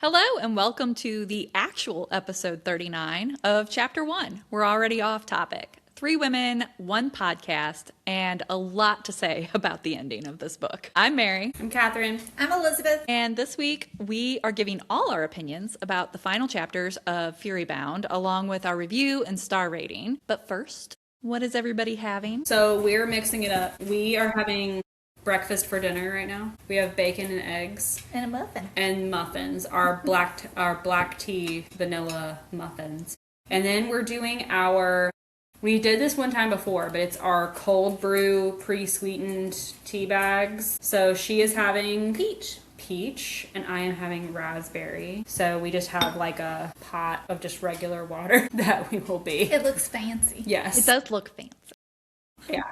Hello, and welcome to the actual episode 39 of Chapter 1. We're already off topic. 3 women, 1 podcast, and a lot to say about the ending of this book. I'm Mary. I'm Catherine. I'm Elizabeth. And this week, we are giving all our opinions about the final chapters of FuryBound, along with our review and star rating. But first, what is everybody having? So we're mixing it up. We are having breakfast for dinner right now. We have bacon and eggs And a muffin. and muffins. Our black tea vanilla muffins. And then we're doing we did this one time before, but it's our cold brew pre-sweetened tea bags. So she is having peach and I am having raspberry. So we just have like a pot of just regular water that we will be. It looks fancy. Yes. It does look fancy. Yeah.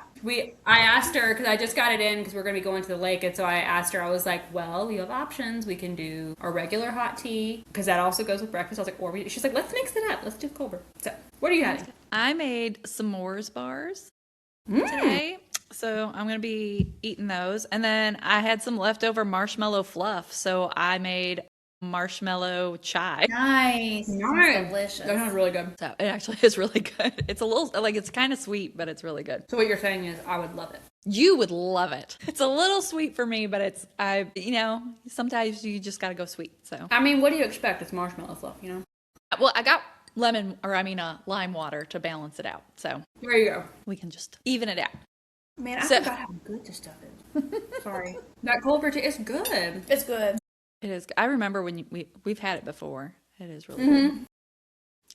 I asked her, because I just got it in because we're going to be going to the lake. And so I asked her, I was like, well, you have options. We can do our regular hot tea, because that also goes with breakfast. I was like, she's like, let's mix it up. Let's do cold brew. So what are you having? I made s'mores bars today. So I'm going to be eating those. And then I had some leftover marshmallow fluff. So I made marshmallow chai. Nice. Nice. Delicious. That sounds really good. So it actually is really good. It's a little, it's kind of sweet, but it's really good. So what you're saying is I would love it. You would love it. It's a little sweet for me, but sometimes you just got to go sweet. So, I mean, what do you expect? It's marshmallow fluff, you know? well, I got lime water to balance it out. So There you go. we can just even it out. Man, I So- forgot how good this stuff is. Sorry. That cold brew tea is good. It's good. It is. I remember when we've had it before. It is really good.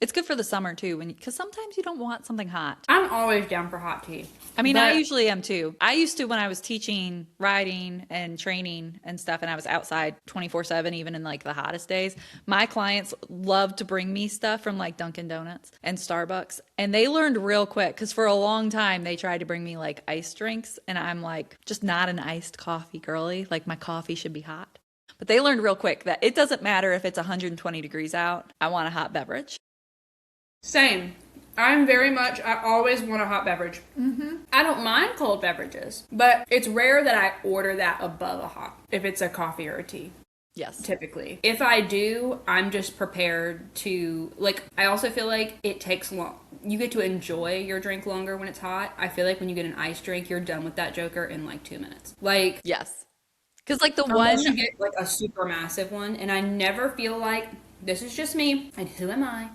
It's good for the summer too, because sometimes you don't want something hot. I'm always down for hot tea. I mean, I But- usually am too. I used to when I was teaching riding and training and stuff, and I was outside 24/7, even in like the hottest days. My clients loved to bring me stuff from like Dunkin' Donuts and Starbucks, and they learned real quick because for a long time they tried to bring me like iced drinks, and I'm like just not an iced coffee girly. Like my coffee should be hot. But they learned real quick that it doesn't matter if it's 120 degrees out. I want a hot beverage. Same. I always want a hot beverage. I don't mind cold beverages, but it's rare that I order that above a hot, if it's a coffee or a tea, Yes. typically. If I do, I'm just prepared to, I also feel like it takes long. You get to enjoy your drink longer when it's hot. I feel like when you get an iced drink, you're done with that joker in like 2 minutes. Yes. Because like the Unless one... you get like a super massive one, and I never feel like, this is just me, and who am I?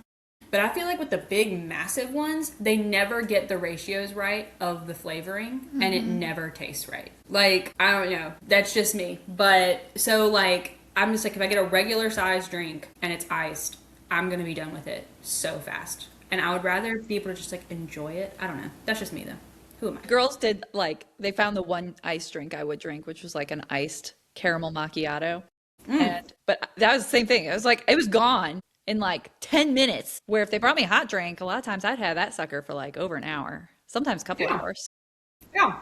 But I feel like with the big, massive ones, they never get the ratios right of the flavoring, and it never tastes right. Like, I don't know. That's just me. But, so, like, I'm just like, if I get a regular size drink and it's iced, I'm going to be done with it so fast. And I would rather be able to just, like, enjoy it. I don't know. That's just me, though. Who am I? Girls did they found the one iced drink I would drink, which was like an iced caramel macchiato. But that was the same thing. It was like, it was gone in like 10 minutes. Where if they brought me a hot drink, a lot of times I'd have that sucker for like over an hour, sometimes a couple Yeah. hours. Yeah.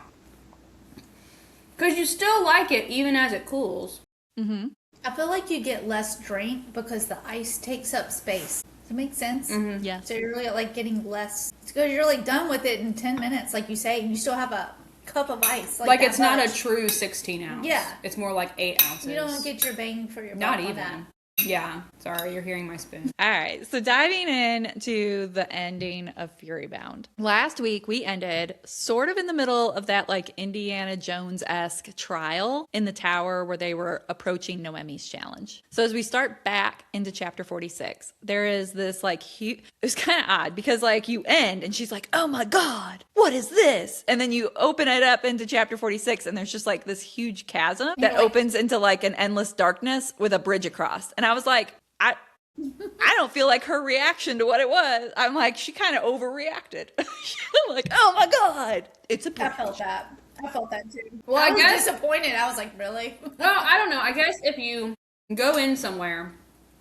Because you still like it even as it cools. I feel like you get less drink because the ice takes up space. Does that make sense? Yes. So you're really like getting less. It's because you're like done with it in 10 minutes, like you say, and you still have a cup of ice. Like that it's not a much. true 16 ounce. Yeah. It's more like 8 ounces. You don't get your bang for your buck Not on even. that. Yeah. Sorry, you're hearing my spoon. All right, so diving into the ending of FuryBound. Last week, we ended sort of in the middle of that like Indiana Jones-esque trial in the tower where they were approaching Noemi's challenge. So as we start back into chapter 46, there is this like huge, it was kind of odd because like you end and she's like, oh my God, what is this? And then you open it up into chapter 46 and there's just like this huge chasm that opens into like an endless darkness with a bridge across. And I was like, I don't feel like her reaction to what it was. I'm like, she kind of overreacted. I'm like, oh my God, it's a I bridge. felt that. I felt that too. Well, I I was guess- disappointed. I was like, really? Well, I don't know. I guess if you go in somewhere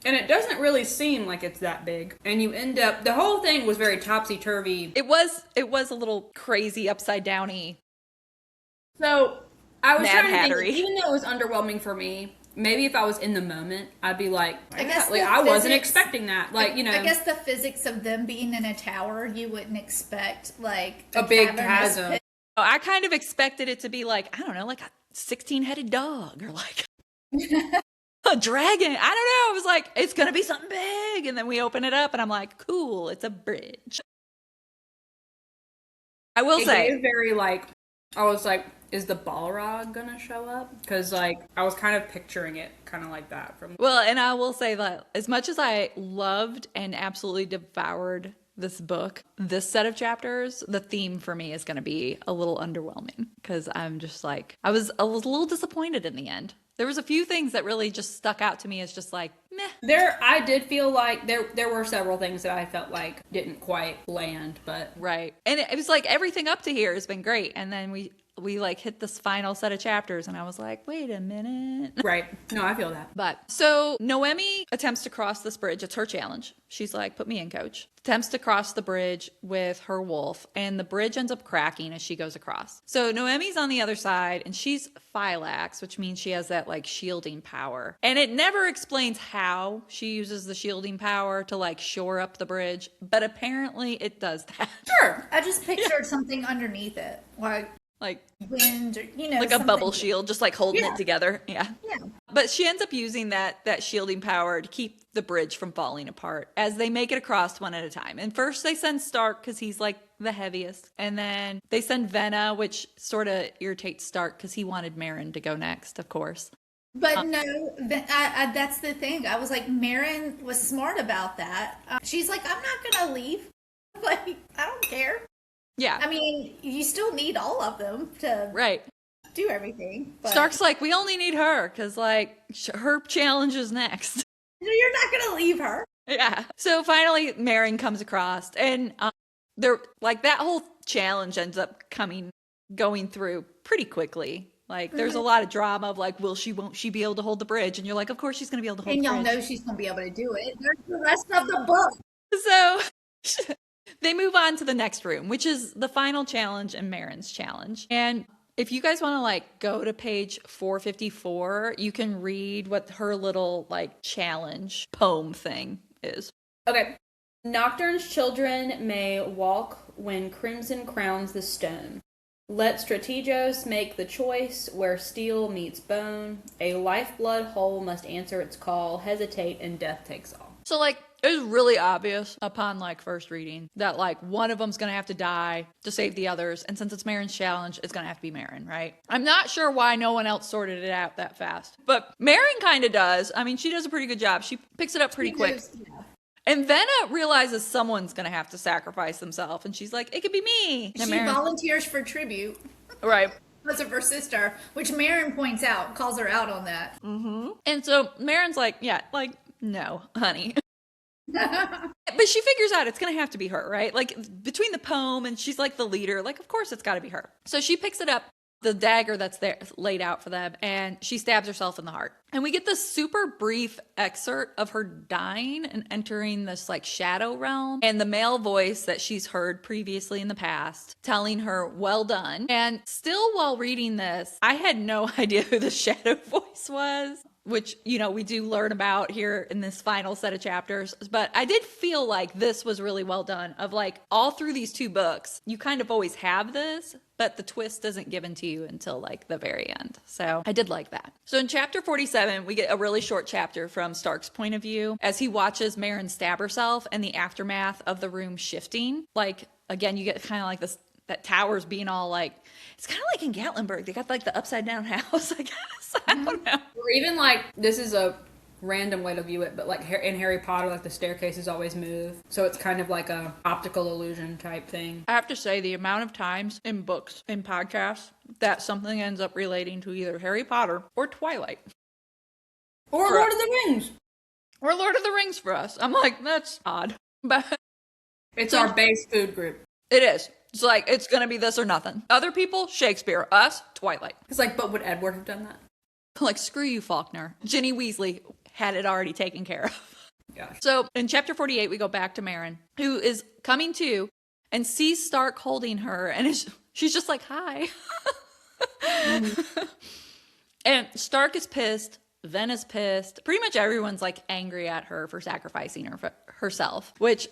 and it doesn't really seem like it's that big, and you end up, the whole thing was very topsy-turvy. It was a little crazy upside downy. So I was Mad trying to think, Hattery. even though it was underwhelming for me, maybe if I was in the moment, I'd be like, guess like the I wasn't physics- expecting that. Like, you know, I guess the physics of them being in a tower, you wouldn't expect like a big cavernous chasm. pit. I kind of expected it to be like, I don't know, like a 16-headed dog or like a dragon. I don't know. I was like, it's going to be something big. And then we open it up and I'm like, cool, it's a bridge. I will say. It very like, I was like, is the Balrog gonna show up? Because like, I was kind of picturing it kind of like that from. Well, and I will say that as much as I loved and absolutely devoured this book, this set of chapters, the theme for me is going to be a little underwhelming because I'm just like, I was a little disappointed in the end. There was a few things that really just stuck out to me as just like, meh. I did feel like there were several things that I felt like didn't quite land, but. Right. And it was like everything up to here has been great. And then we like hit this final set of chapters and I was like, wait a minute. Right. No, I feel that. But so Noemi attempts to cross this bridge. It's her challenge. She's like, put me in, coach. Attempts to cross the bridge with her wolf and the bridge ends up cracking as she goes across. So Noemi's on the other side and she's Phylax, which means she has that like shielding power. And it never explains how she uses the shielding power to like shore up the bridge, but apparently it does that. Sure. I just pictured something underneath it, like wind, or, like a bubble shield, just like holding it together. Yeah. Yeah. But she ends up using that shielding power to keep the bridge from falling apart as they make it across one at a time. And first they send Stark because he's like the heaviest. And then they send Venna, which sort of irritates Stark because he wanted Meryn to go next, of course. But no, that's the thing. I was like, Meryn was smart about that. She's like, I'm not going to leave. Like, I don't care. Yeah. I mean, you still need all of them to do everything. But Stark's like, we only need her because like her challenge is next. You're not going to leave her. Yeah. So finally Meryn comes across and they're like that whole challenge ends up going through pretty quickly. Like there's a lot of drama of like, won't she be able to hold the bridge? And you're like, of course she's going to be able to hold the bridge. And y'all know she's going to be able to do it. There's the rest of the book. So they move on to the next room, which is the final challenge and Meryn's challenge. And if you guys want to like go to page 454, you can read what her little like challenge poem thing is. Okay. Nocturne's children may walk when crimson crowns the stone. Let Strategos make the choice where steel meets bone. A lifeblood hole must answer its call, hesitate, and death takes all. So like it was really obvious upon like first reading that like one of them's gonna have to die to save the others, and since it's Meryn's challenge, it's gonna have to be Meryn, right? I'm not sure why no one else sorted it out that fast, but Meryn kind of does. I mean, she does a pretty good job. She picks it up pretty quick. Yeah. And Venna realizes someone's gonna have to sacrifice themselves, and she's like, "It could be me." And She volunteers for tribute. right? Because of her sister, which Meryn points out, calls her out on that. Mm-hmm. And so Meryn's like, "Yeah, like no, honey." But she figures out it's gonna have to be her, right? Like between the poem and she's like the leader, like of course it's gotta be her. So she picks it up, the dagger that's there laid out for them, and she stabs herself in the heart. And we get this super brief excerpt of her dying and entering this like shadow realm, and the male voice that she's heard previously in the past telling her, well done. And still while reading this, I had no idea who the shadow voice was, which, you know, we do learn about here in this final set of chapters. But I did feel like this was really well done, of like all through these two books, you kind of always have this, but the twist isn't given to you until like the very end. So I did like that. So in chapter 47, we get a really short chapter from Stark's point of view as he watches Meryn stab herself and the aftermath of the room shifting. Like, again, you get kind of like this, that tower's being all like, it's kind of like in Gatlinburg. They got like the upside down house, I guess. I don't know. Or even like, this is a random way to view it, but like in Harry Potter, like the staircases always move. So it's kind of like a optical illusion type thing. I have to say, the amount of times in books, in podcasts, that something ends up relating to either Harry Potter or Twilight. Or Lord of the Rings. Or Lord of the Rings for us. I'm like, that's odd. But it's our base food group. It is. It's like, it's going to be this or nothing. Other people, Shakespeare. Us, Twilight. It's like, but would Edward have done that? Like, screw you, Faulkner. Ginny Weasley had it already taken care of. Gosh. So in chapter 48, we go back to Meryn, who is coming to and sees Stark holding her. And she's just like, hi. And Stark is pissed. Ven is pissed. Pretty much everyone's like angry at her for sacrificing herself, which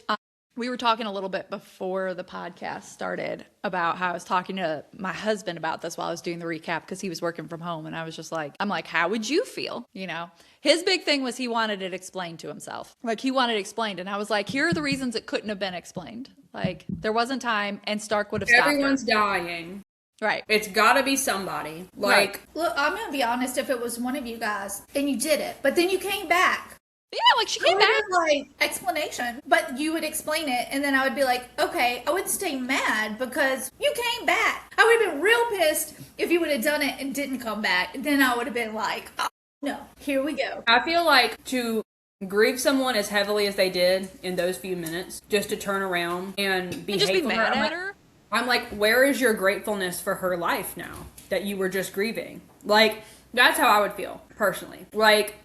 We were talking a little bit before the podcast started about how I was talking to my husband about this while I was doing the recap because he was working from home. And I was just like, I'm like, how would you feel? You know, his big thing was he wanted it explained to himself. Like he wanted it explained. And I was like, here are the reasons it couldn't have been explained. Like there wasn't time and Stark would have stopped her. Everyone's dying. Right. It's got to be somebody. Like, Right. Look, I'm gonna be honest. If it was one of you guys and you did it, but then you came back, Yeah, like she came back. like explanation, but you would explain it, and then I would be like, okay, I would stay mad because you came back. I would have been real pissed if you would have done it and didn't come back. Then I would have been like, oh, no, here we go. I feel like to grieve someone as heavily as they did in those few minutes, just to turn around and be And just be hateful to mad I'm at like- her. I'm like, where is your gratefulness for her life now that you were just grieving? Like, that's how I would feel personally. Like,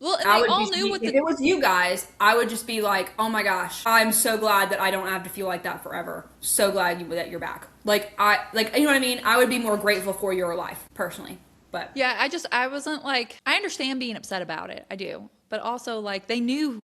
Well, and I they would all be, knew what if the it was you guys, I would just be like, oh my gosh, I'm so glad that I don't have to feel like that forever. So glad that you're back. Like, you know what I mean? I would be more grateful for your life, personally. But Yeah, I wasn't like, I understand being upset about it. I do. But also, like, they knew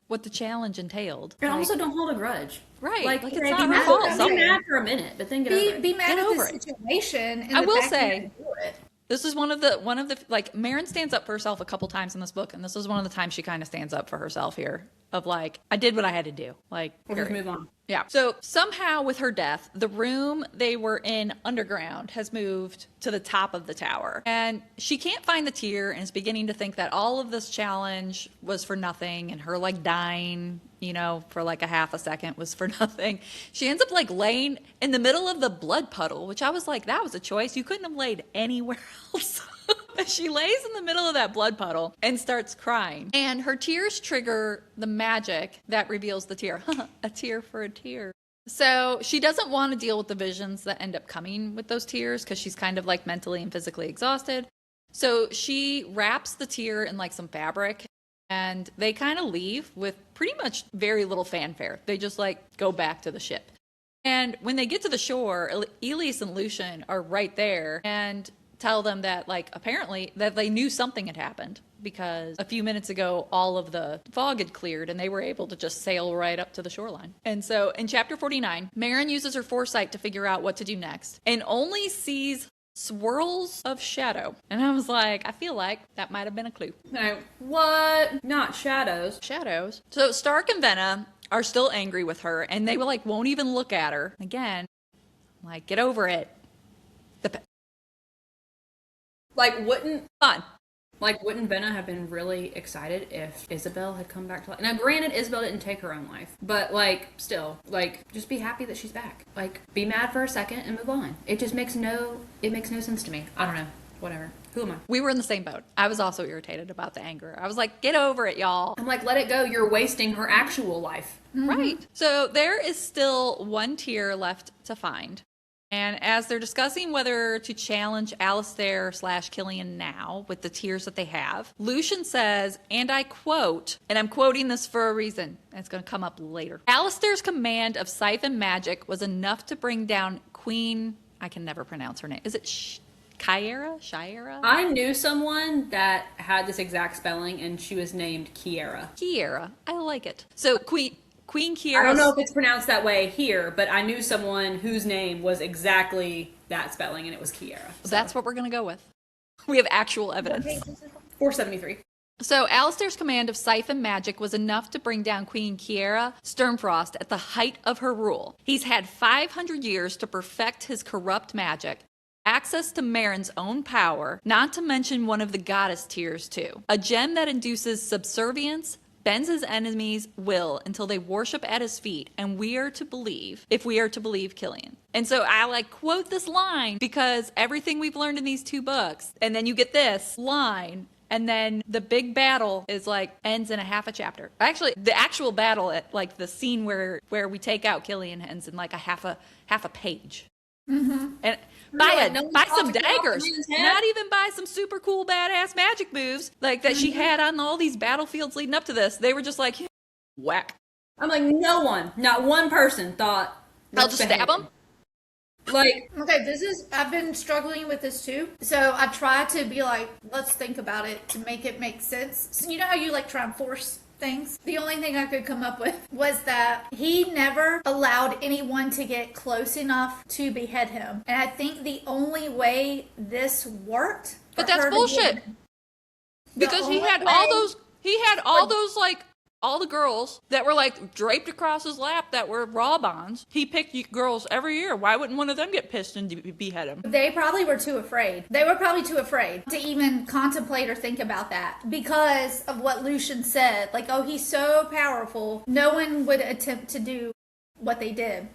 what the challenge entailed. and Like, also don't hold a grudge. Right. Like, Like, it's be not her mad- fault. Be Something. mad for a minute, but then get over it. Be mad Get at over the it. situation. And I the will fact that say- you do it. This is one of the like Marin stands up for herself a couple times in this book, and this is one of the times she kind of stands up for herself here. Of like, I did what I had to do. Like, We'll just period. move on. Yeah. So somehow with her death, the room they were in underground has moved to the top of the tower. And she can't find the tear and is beginning to think that all of this challenge was for nothing and her like dying, you know, for like a half a second was for nothing. She ends up like laying in the middle of the blood puddle, which I was like, that was a choice. You couldn't have laid anywhere else. She lays in the middle of that blood puddle and starts crying. And her tears trigger the magic that reveals the tear. A tear for a tear. So she doesn't want to deal with the visions that end up coming with those tears because she's kind of like mentally and physically exhausted. So she wraps the tear in like some fabric and they kind of leave with pretty much very little fanfare. They just like go back to the ship. And when they get to the shore, Elias and Lucian are right there and tell them that like apparently that they knew something had happened because a few minutes ago all of the fog had cleared and they were able to just sail right up to the shoreline. And so in chapter 49, Marin uses her foresight to figure out what to do next and only sees swirls of shadow. And I was like, I feel like that might have been a clue. Now, what? Not shadows. Shadows. So Stark and Venna are still angry with her and they like won't even look at her. Again, like get over it. Like, wouldn't Fun. Venna have been really excited if Isabel had come back to life? Now, granted, Isabel didn't take her own life, but like, still, like, just be happy that she's back. Like, be mad for a second and move on. It just makes no sense to me. I don't know. Whatever. Who am I? We were in the same boat. I was also irritated about the anger. I was like, get over it, y'all. I'm like, let it go. You're wasting her actual life. Right. So there is still one tier left to find. And as they're discussing whether to challenge Alistair/Killian now with the tiers that they have, Lucian says, and I quote, and I'm quoting this for a reason, and it's going to come up later. Alistair's command of siphon magic was enough to bring down Queen, I can never pronounce her name. Is it Shiera? I knew someone that had this exact spelling, and she was named Kiera. Kiera. I like it. So Queen Kiera. I don't know if it's pronounced that way here, but I knew someone whose name was exactly that spelling, and it was Kiera. So. That's what we're going to go with. We have actual evidence. 473. So Alistair's command of siphon magic was enough to bring down Queen Kiera Sternfrost at the height of her rule. He's had 500 years to perfect his corrupt magic, access to Marin's own power, not to mention one of the goddess tiers too. A gem that induces subservience, bends his enemies' will until they worship at his feet, and we are to believe, if we are to believe Killian. And so I like quote this line because everything we've learned in these two books, and then you get this line, and then the big battle is like ends in a half a chapter. Actually, the actual battle at like the scene where we take out Killian ends in like a half a page. Mm-hmm. And buy some daggers, not even buy some super cool badass magic moves like that she had on all these battlefields leading up to this. They were just like whack. I'm like, not one person thought. I'll just stab them. Like, okay, I've been struggling with this too. So I try to be like, let's think about it to make it make sense. So you know how you like try and force things. The only thing I could come up with was that he never allowed anyone to get close enough to behead him. And I think the only way this worked. But that's bullshit. Because he had all those like all the girls that were like draped across his lap that were raw bonds. He picked girls every year. Why wouldn't one of them get pissed and behead him? They probably were too afraid. They were probably too afraid to even contemplate or think about that because of what Lucian said. Like, oh, he's so powerful. No one would attempt to do what they did.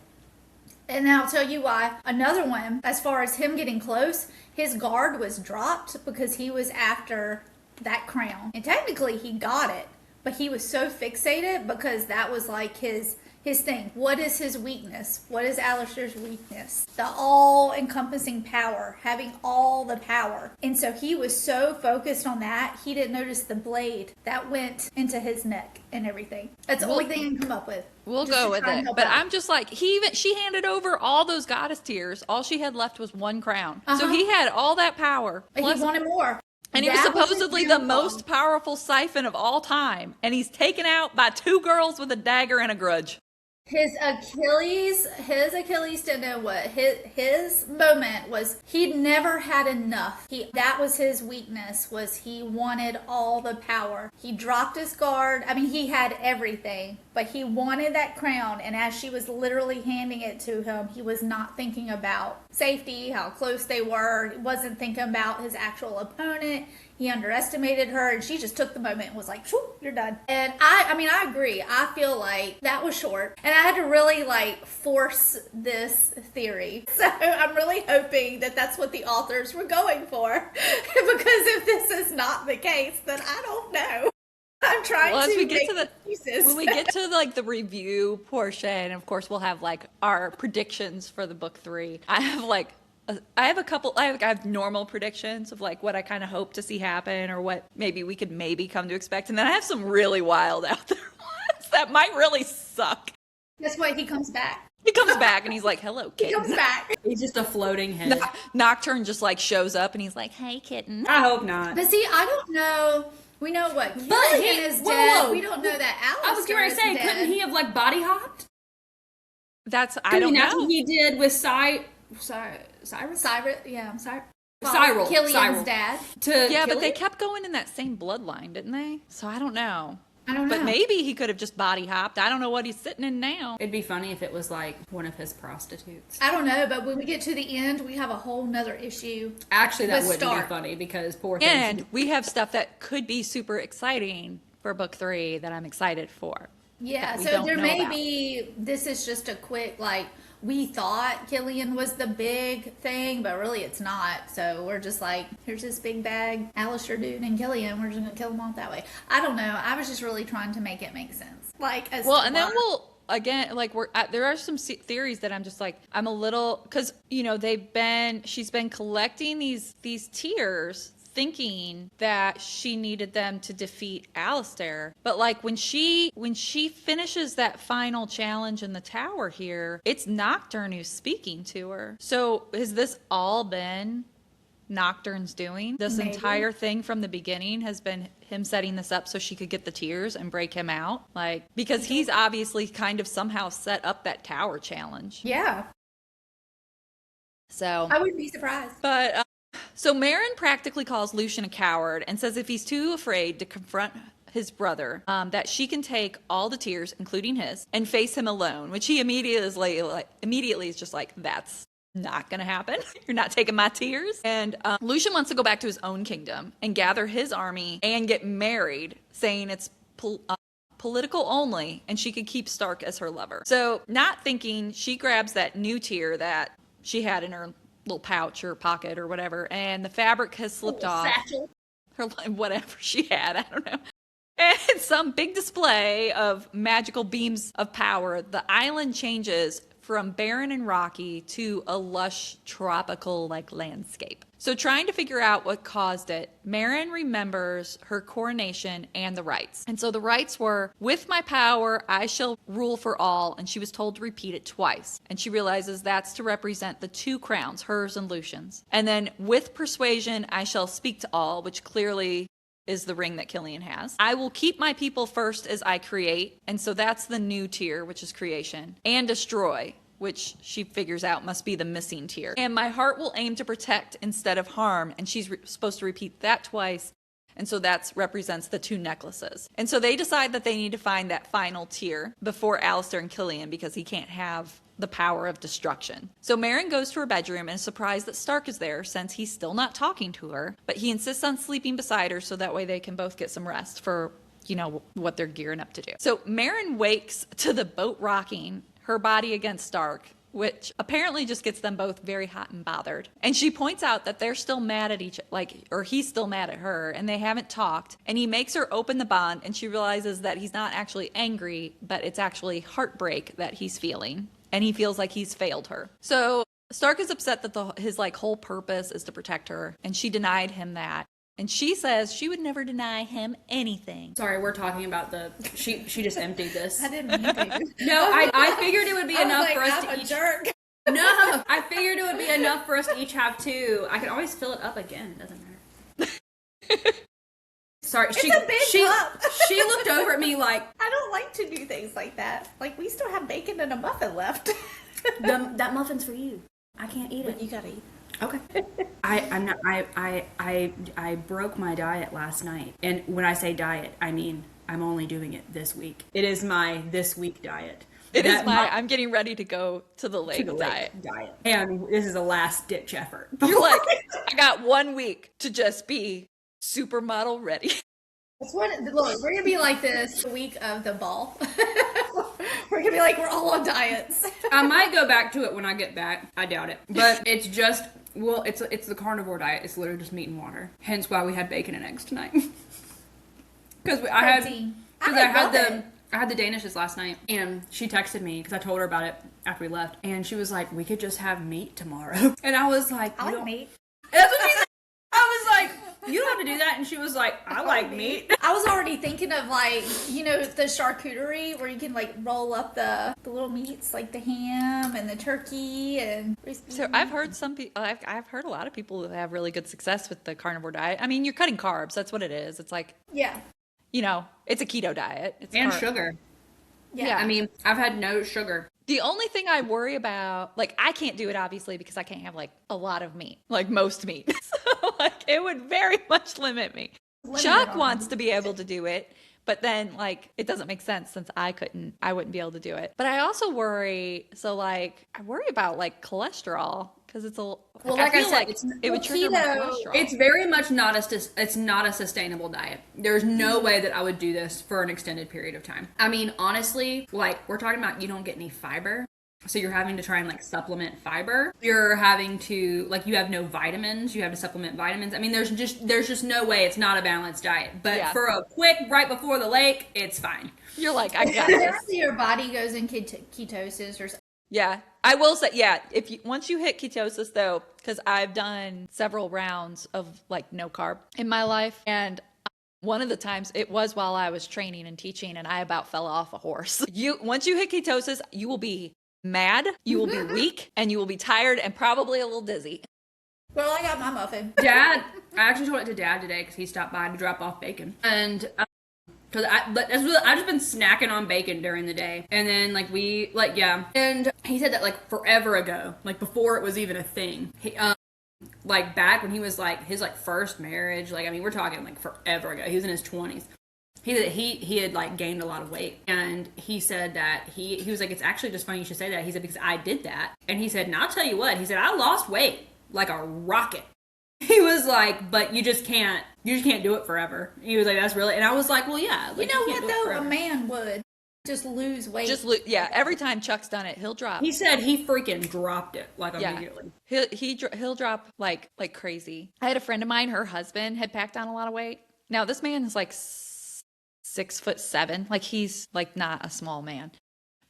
And I'll tell you why. Another one, as far as him getting close, his guard was dropped because he was after that crown. And technically he got it. But he was so fixated because that was like his thing. What is his weakness? What is Alistair's weakness? The all-encompassing power, having all the power. And so he was so focused on that, he didn't notice the blade that went into his neck and everything. That's the only thing I can come up with. We'll go with it. But I'm just like, she handed over all those goddess tears. All she had left was one crown. So he had all that power. Plus, he wanted more. And he was supposedly the most powerful siphon of all time. And he's taken out by 2 girls with a dagger and a grudge. His Achilles tendon, his moment was he'd never had enough. That was his weakness, was he wanted all the power. He dropped his guard. I mean, he had everything, but he wanted that crown. And as she was literally handing it to him, he was not thinking about safety, how close they were. He wasn't thinking about his actual opponent. He underestimated her, and she just took the moment and was like, "Shoo, you're done." And I agree. I feel like that was short, and I had to really like force this theory. So I'm really hoping that that's what the authors were going for, because if this is not the case, then I don't know. I'm trying to as we get make to the excuses. when we get to like the review portion, of course, we'll have like our predictions for the book 3. I have a couple. I have normal predictions of like what I kind of hope to see happen or what maybe we could come to expect, and then I have some really wild out there ones that might really suck. That's why he comes back. He comes back and he's like, "Hello, kitten." He comes back. He's just a floating head. Nocturne just like shows up and he's like, "Hey, kitten." I hope not. But see, I don't know. We know what Killian is dead. Whoa. We don't know that Alistair I was going to say, is dead. couldn't he have like body hopped? I don't know. That's what he did with Cyrus? Yeah, Cyril. Killian's dad. But they kept going in that same bloodline, didn't they? So I don't know. But maybe he could have just body hopped. I don't know what he's sitting in now. It'd be funny if it was like one of his prostitutes. I don't know, but when we get to the end, we have a whole nother issue. Actually, that wouldn't be funny because poor thing. And we have stuff that could be super exciting for book 3 that I'm excited for. Yeah, so there may be, this is just a quick, like, we thought Killian was the big thing, but really it's not. So we're just like, here's this big bag, Alistair dude and Killian. We're just going to kill them all that way. I don't know. I was just really trying to make it make sense. Like, as well, and then we'll, again, like there are some theories that I'm just like, I'm a little, because, you know, she's been collecting these tears thinking that she needed them to defeat Alistair. But like when she finishes that final challenge in the tower here, it's Nocturne who's speaking to her. So has this all been Nocturne's doing? This entire thing from the beginning has been him setting this up so she could get the tears and break him out? Like, because he's obviously kind of somehow set up that tower challenge. Yeah. So I wouldn't be surprised. But so Marin practically calls Lucian a coward and says if he's too afraid to confront his brother, that she can take all the tears, including his, and face him alone, which he immediately is just like, that's not gonna happen. You're not taking my tears. And Lucian wants to go back to his own kingdom and gather his army and get married, saying it's political only, and she could keep Stark as her lover. So not thinking, she grabs that new tear that she had in her little pouch or pocket or whatever, and the fabric has slipped off. Satchel. Her whatever she had, I don't know. And some big display of magical beams of power. The island changes from barren and rocky to a lush tropical like landscape. So trying to figure out what caused it, Marin remembers her coronation and the rites. And so the rites were, with my power, I shall rule for all. And she was told to repeat it twice. And she realizes that's to represent the 2 crowns, hers and Lucian's. And then with persuasion, I shall speak to all, which clearly is the ring that Killian has. I will keep my people first as I create. And so that's the new tier, which is creation. And destroy, which she figures out must be the missing tier. And my heart will aim to protect instead of harm. And she's supposed to repeat that twice. And so that represents the 2 necklaces. And so they decide that they need to find that final tier before Alistair and Killian, because he can't have the power of destruction. So Meryn goes to her bedroom and is surprised that Stark is there, since he's still not talking to her. But he insists on sleeping beside her so that way they can both get some rest for, you know, what they're gearing up to do. So Meryn wakes to the boat rocking, her body against Stark, which apparently just gets them both very hot and bothered. And she points out that they're still mad at or he's still mad at her, and they haven't talked. And he makes her open the bond, and she realizes that he's not actually angry, but it's actually heartbreak that he's feeling. And he feels like he's failed her. So Stark is upset that his whole purpose is to protect her, and she denied him that. And she says she would never deny him anything. Sorry, we're talking about she just emptied this. I didn't mean to. No, I figured it would be enough for us to I'm each. a jerk. No, I figured it would be enough for us to each have 2. I can always fill it up again. It doesn't matter. Sorry, It's a big cup. She looked over at me like, I don't like to do things like that. Like, we still have bacon and a muffin left. that muffin's for you. I can't eat it. But you gotta eat. Okay. I broke my diet last night. And when I say diet, I mean I'm only doing it this week. It is my this week diet. I'm getting ready to go to the lake diet. And this is a last ditch effort. You're like, I got 1 week to just be supermodel ready. Look, we're gonna be like this the week of the ball. We're gonna be like, we're all on diets. I might go back to it when I get back. I doubt it. But it's just, well, it's the carnivore diet. It's literally just meat and water. Hence why we had bacon and eggs tonight. Because I had the Danishes last night, and she texted me because I told her about it after we left, and she was like, "We could just have meat tomorrow." And I was like, I like meat. That's what she said. I was like, "You don't have to do that." And she was like, "I like meat." I was already thinking of the charcuterie where you can roll up the little meats, like the ham and the turkey and. So I've heard some people. I've heard a lot of people who have really good success with the carnivore diet. I mean, you're cutting carbs. That's what it is. It's like, yeah, it's a keto diet. It's and sugar. Yeah. I mean, I've had no sugar. The only thing I worry about, I can't do it obviously because I can't have a lot of meat, like most meat. So it would very much limit me. Chuck wants to be able to do it, but then it doesn't make sense since I wouldn't be able to do it. But I also worry, I worry about cholesterol because it's it would trigger my cholesterol. It's very much not a sustainable diet. There's no way that I would do this for an extended period of time. I mean, honestly, we're talking about you don't get any fiber. So you're having to try and supplement fiber. You're having to you have no vitamins. You have to supplement vitamins. I mean, there's just no way it's not a balanced diet. But for a quick right before the lake, it's fine. You're like, I got this. Your body goes in ketosis or something. Yeah, I will say, once you hit ketosis though, because I've done several rounds of no carb in my life, and one of the times it was while I was training and teaching, and I about fell off a horse. Once you hit ketosis, you will be mad, you will be weak, and you will be tired and probably a little dizzy. Well, I got my muffin. I actually told it to Dad today because he stopped by to drop off bacon, and because I've just been snacking on bacon during the day, and then and he said that forever ago, before it was even a thing. He back when he was his first marriage, I mean we're talking forever ago. He was in his 20s. He said that he had gained a lot of weight, and he said that he was it's actually just funny you should say that. He said because I did that, and he said, and I'll tell you what, he said I lost weight like a rocket. He was but you just can't do it forever. He was that's really, and I was well, yeah. You know what though, a man would just lose weight. Every time Chuck's done it, he'll drop. He said he freaking dropped it immediately. He'll drop like crazy. I had a friend of mine, her husband had packed on a lot of weight. Now this man is 6'7", he's not a small man,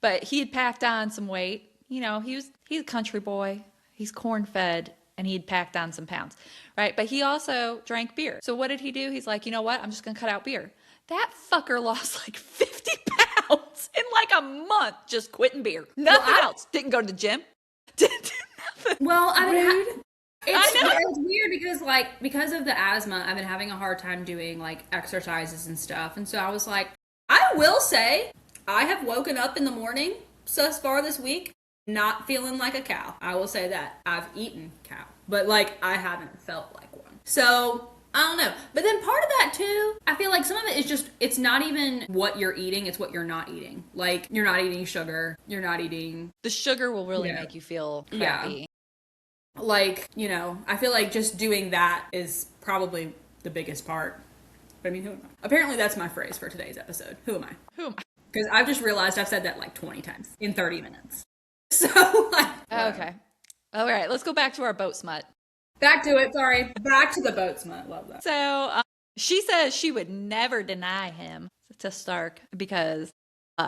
but he had packed on some weight. He's a country boy. He's corn fed. And he'd packed on some pounds, right? But he also drank beer. So what did he do? He's you know what? I'm just going to cut out beer. That fucker lost 50 pounds in a month just quitting beer. Nothing else. Didn't go to the gym. Did nothing. Well, I mean, It's weird because because of the asthma, I've been having a hard time doing like exercises and stuff. And so I was like, I will say I have woken up in the morning thus far this week not feeling like a cow. I will say that. I've eaten cow, but like I haven't felt like one. So I don't know. But then part of that too, I feel like some of it is just, it's not even what you're eating, it's what you're not eating. Like you're not eating sugar, you're not eating. The sugar will really make you feel crappy. Yeah. Like, I feel like just doing that is probably the biggest part. But I mean, who am I? Apparently that's my phrase for today's episode. Who am I? Who am I? Because I've just realized I've said that like 20 times in 30 minutes. So, okay. All right, let's go back to our boat smut. Back to it, sorry. Back to the boat smut. Love that. So, she says she would never deny him to Stark because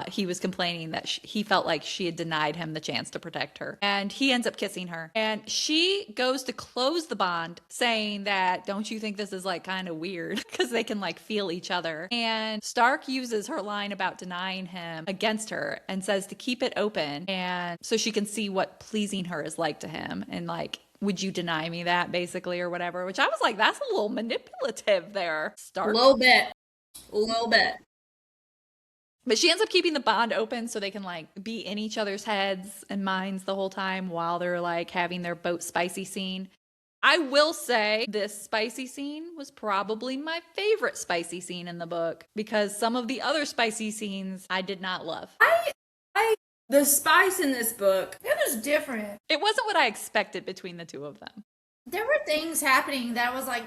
he was complaining that he felt like she had denied him the chance to protect her. And he ends up kissing her. And she goes to close the bond saying that, don't you think this is like kind of weird? Because they can like feel each other. And Stark uses her line about denying him against her and says to keep it open. And so she can see what pleasing her is like to him. And like, would you deny me that basically or whatever? Which I was like, that's a little manipulative there, Stark. A little bit. But she ends up keeping the bond open so they can like be in each other's heads and minds the whole time while they're like having their boat spicy scene. I will say this spicy scene was probably my favorite spicy scene in the book because some of the other spicy scenes I did not love. The spice in this book, It was different. It wasn't what I expected between the two of them. There were things happening that was like,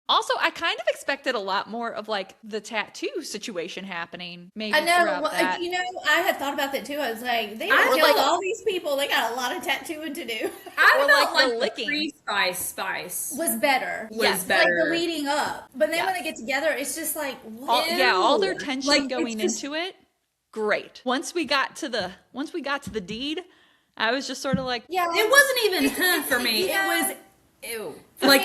Also, I kind of expected a lot more of like the tattoo situation happening. Maybe I know, throughout that. I had thought about that too. I was like, they I would killed like- all these people. They got a lot of tattooing to do. I Or, felt like, the like licking. the pre-spice Was better. was Yes, better. like the leading up. But then when Yes. they get together, it's just like, all what? their tension Like, going it's just- into it, great. Once we got to the deed, I was just sort of like, Yeah, It wasn't even for me. Yeah. It was ew. Like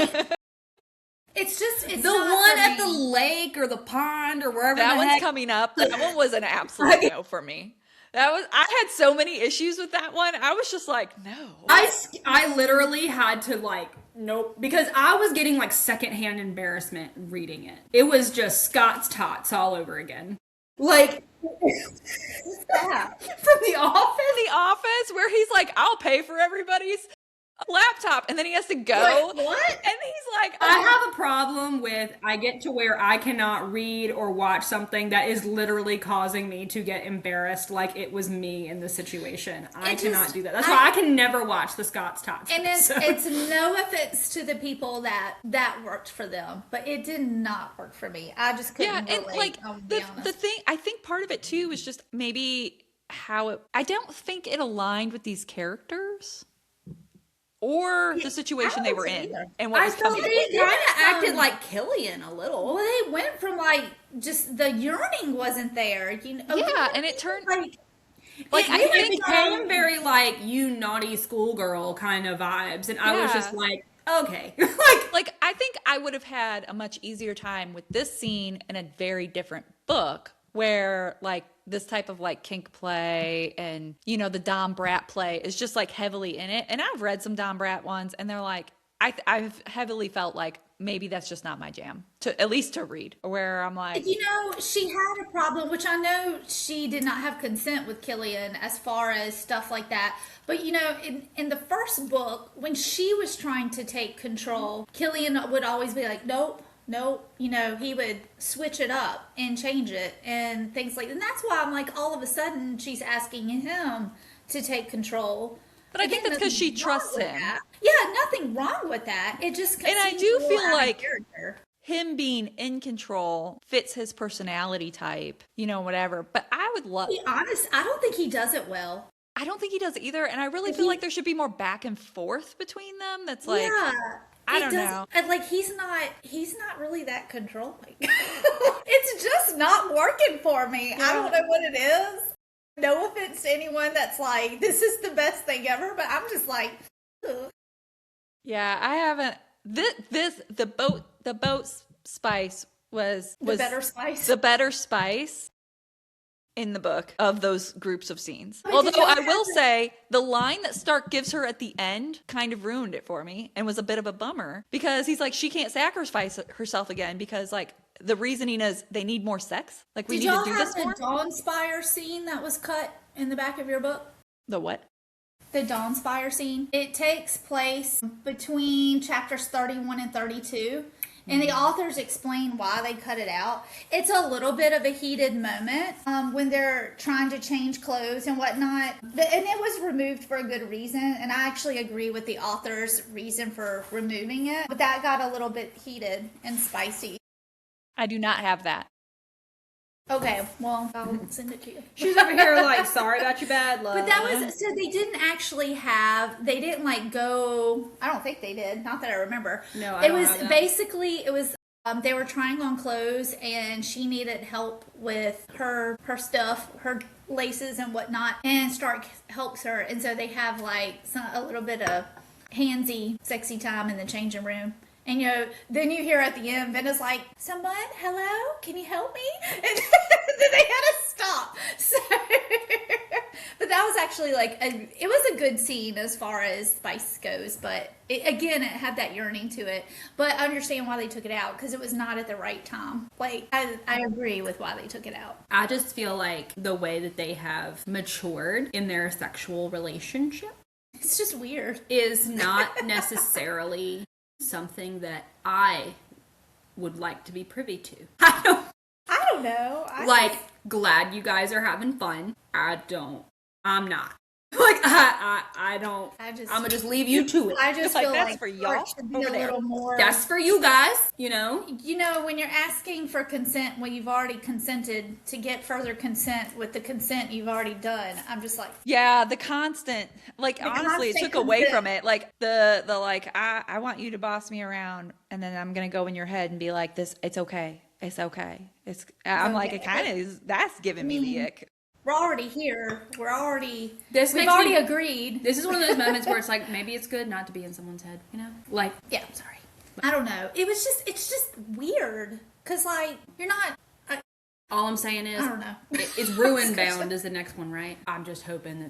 it's the not one for at the me. lake or the pond or wherever that the one's heck. coming up. That one was an absolute no for me. I had so many issues with that one. I was just like, no. I literally had to like nope because I was getting like secondhand embarrassment reading it. It was just Scott's tots all over again. Like Yeah. from The Office. The Office where he's like, I'll pay for everybody's laptop, and then he has to go. Wait, what? And he's like, I have a problem with I get to where I cannot read or watch something that is literally causing me to get embarrassed like it was me in the situation. I cannot do that. That's why I can never watch the Scott's Tots. And episode. it's no offense to the people that worked for them, but it did not work for me. I just couldn't yeah, and relate. like I'll be the honest. thing, I think part of it too was just maybe I don't think it aligned with these characters or the situation they were in and what I was felt coming. they kind of acted like Killian a little. Well, they went from like just the yearning wasn't there, you know. Yeah, and it turned like like I It think became very like you naughty schoolgirl kind of vibes, and I was Yeah. just like, okay, like I think I would have had a much easier time with this scene in a very different book where like this type of like kink play and the Dom Brat play is just like heavily in it. And I've read some Dom Brat ones and they're like I've heavily felt like maybe that's just not my jam at least to read, where I'm like, she had a problem, which I know she did not have consent with Killian as far as stuff like that. But in the first book, when she was trying to take control, Killian would always be like, nope. He would switch it up and change it and things like that. And that's why I'm like, all of a sudden she's asking him to take control. but I think that's because she nothing trusts wrong with him. that. Yeah, nothing wrong with that. It just And I seems do a little feel out of like character. him being in control fits his personality type, whatever. But I would love, To be honest, I don't think he does it well. I don't think he does either. And I really feel like there should be more back and forth between them. That's like, yeah. I It don't doesn't- know. And like he's not really that controlling. It's just not working for me. I don't know what it is. No offense to anyone that's like, this is the best thing ever, but I'm just like, ugh. Yeah, I haven't. The boat spice was The better spice. the better spice in the book of those groups of scenes. Wait, Although did y'all I have will to- say the line that Stark gives her at the end kind of ruined it for me and was a bit of a bummer because he's like, she can't sacrifice herself again because like the reasoning is they need more sex. Like we Did need to y'all do have this the more. Dawn Spire scene that was cut in the back of your book? The what? The Dawn Spire scene. It takes place between chapters 31 and 32. And the authors explain why they cut it out. It's a little bit of a heated moment when they're trying to change clothes and whatnot. And it was removed for a good reason. And I actually agree with the author's reason for removing it. But that got a little bit heated and spicy. I do not have that. Okay, well, I'll send it to you. She's over here like, sorry about your bad luck. But that was, so they didn't actually have, they didn't like go, I don't think they did, not that I remember. No, I It don't was have that. basically, it was, they were trying on clothes and she needed help with her stuff, her laces and whatnot. And Stark helps her. And so they have like a little bit of handsy, sexy time in the changing room. And then you hear at the end, Venna's like, someone, hello, can you help me? And then they had to stop. So, but that was actually like, it was a good scene as far as spice goes. But it had that yearning to it. But I understand why they took it out because it was not at the right time. Like, I agree with why they took it out. I just feel like the way that they have matured in their sexual relationship It's just weird. is not necessarily something that I would like to be privy to. I I don't know. glad you guys are having fun. I'm not. Like, I don't. I'm gonna just leave you to it. I just Like, feel that's like for y'all Stark should be over a there. little more. That's for you guys, you know? When you're asking for consent when you've already consented to get further consent with the consent you've already done, I'm just like, Yeah, the constant, like, honestly, it constant took away consent. from it. Like, the like, I want you to boss me around, and then I'm going to go in your head and be like, it's okay. It's okay. I'm like, it kind of is, that's giving me the ick. we're already here. We've This makes already me- agreed. This is one of those moments where it's like, maybe it's good not to be in someone's head, you know? Like, Yeah, I'm sorry. I don't know. It's just weird. Cause like, you're not, all I'm saying is, I don't know. It's FuryBound is the next one, right? I'm just hoping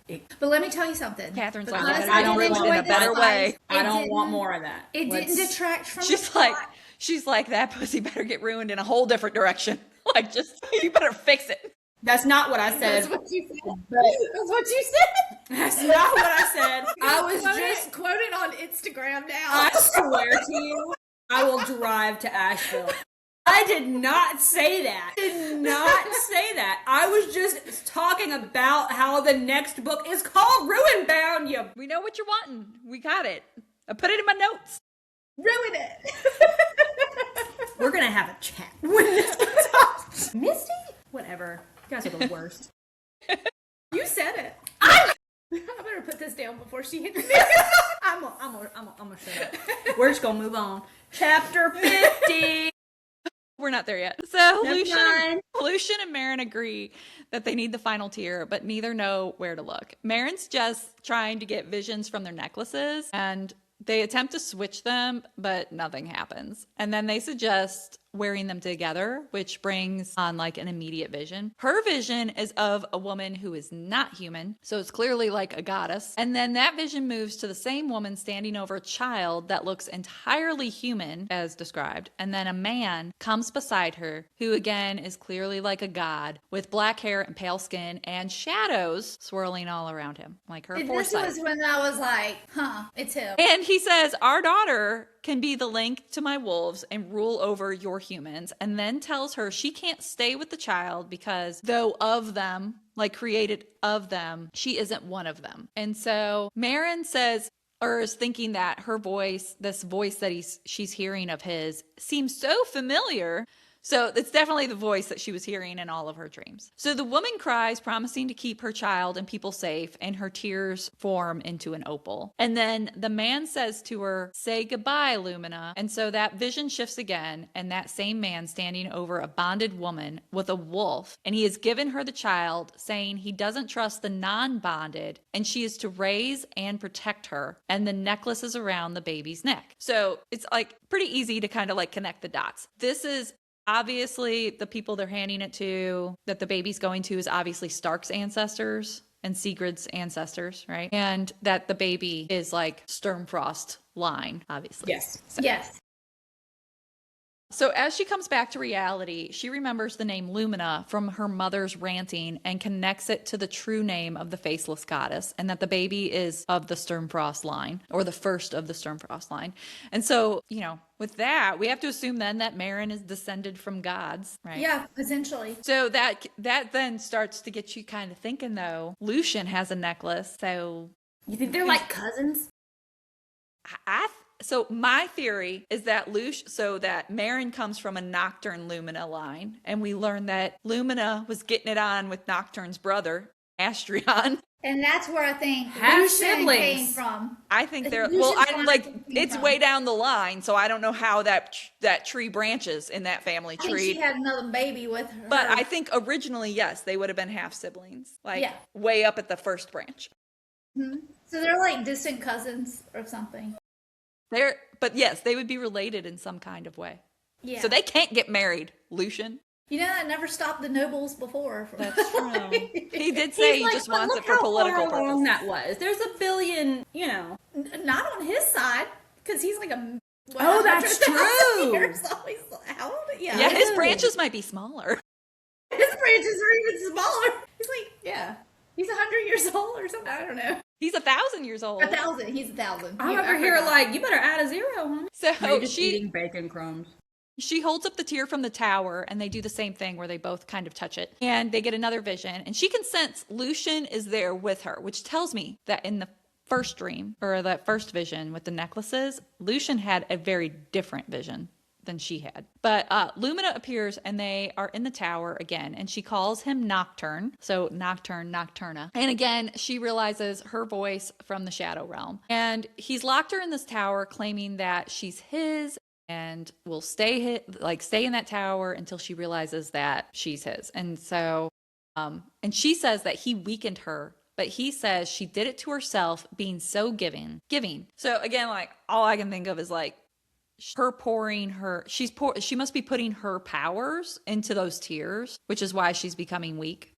that But let me tell you something. Catherine's Because like, I don't did want enjoy it in a this better life, way. it I don't didn't- want more of that. It didn't Let's- detract from She's the like, plot. that pussy better get ruined in a whole different direction. Like, just, you better fix it. That's not what I That's said. what you said. That's what you said. That's not what I said. I was just, quoted on Instagram now. I swear to you, I will drive to Asheville. I did not say that. Did not say that. I was just talking about how the next book is called FuryBound. We know what you're wanting. We got it. I put it in my notes. Ruin it. We're gonna have a chat when this gets off. Misty, Whatever. You guys are the worst. you said it. I better put this down before she hits me. I'm gonna shut up. We're just gonna move on. Chapter 50. We're not there yet. So Never mind. Lucian and Marin agree that they need the final tier, but neither know where to look. Marin's just trying to get visions from their necklaces, and they attempt to switch them, but nothing happens. And then they suggest wearing them together, which brings on like an immediate vision. Her vision is of a woman who is not human, so it's clearly like a goddess. And then that vision moves to the same woman standing over a child that looks entirely human as described. And then a man comes beside her who again is clearly like a god with black hair and pale skin and shadows swirling all around him, like her This foresight. was when I was like, it's him. And he says, our daughter can be the link to my wolves and rule over your humans. And then tells her she can't stay with the child because though of them, like created of them, she isn't one of them. And so Marin says, or is thinking that her voice, this voice that she's hearing of his, seems so familiar. So it's definitely the voice that she was hearing in all of her dreams. So the woman cries, promising to keep her child and people safe, and her tears form into an opal. And then the man says to her, say goodbye, Lumina. And so that vision shifts again, and that same man standing over a bonded woman with a wolf, and he has given her the child, saying he doesn't trust the non-bonded, and she is to raise and protect her, and the necklace is around the baby's neck. So it's like pretty easy to kind of like connect the dots. This is Obviously, the people they're handing it to, that the baby's going to, is obviously Stark's ancestors and Sigrid's ancestors, right? And that the baby is like Sturmfrost line, obviously. Yes. Yes. So as she comes back to reality, she remembers the name Lumina from her mother's ranting and connects it to the true name of the faceless goddess, and that the baby is of the Sturmfrost line, or the first of the Sturmfrost line. And so, with that, we have to assume then that Maren is descended from gods, right? Yeah, essentially. So that then starts to get you kind of thinking, though. Lucian has a necklace, so You think they're like cousins? So my theory is that that Maren comes from a Nocturne Lumina line, and we learn that Lumina was getting it on with Nocturne's brother, Astrion. And that's where I think Half Lucian siblings. came from. I think they're Lucian's line came it's from. way down the line, so I don't know how that tree branches in that family I think tree. she had another baby with her. But I think originally, yes, they would have been half siblings, Yeah. way up at the first branch. So they're like distant cousins or something. But yes, they would be related in some kind of way. Yeah. So they can't get married, Lucian. That never stopped the nobles before. That's true. He did say he like, just but wants look it for how political far along purposes. that was. There's a billion, Not on his side, because he's like a. Oh, that's 100,000 true. years. So he's like, how old? Yeah. Yeah, his branches might be smaller. His branches are even smaller. He's like, he's 100 years old or something. I don't know. He's 1,000 years old. 1,000. He's 1,000. I'm You- over I here forgot. like, you better add a zero, huh? So Just eating bacon crumbs. she holds up the tear from the tower, and they do the same thing where they both kind of touch it. And they get another vision, and she can sense Lucian is there with her, which tells me that in the first dream, or that first vision with the necklaces, Lucian had a very different vision than she had. But Lumina appears, and they are in the tower again, and she calls him Nocturne. So Nocturne, Nocturna. And again, she realizes her voice from the Shadow Realm. And he's locked her in this tower, claiming that she's his and will stay in that tower until she realizes that she's his. And so, and she says that he weakened her, but he says she did it to herself, being so giving. So again, like, all I can think of is like her she must be putting her powers into those tears, which is why she's becoming weak.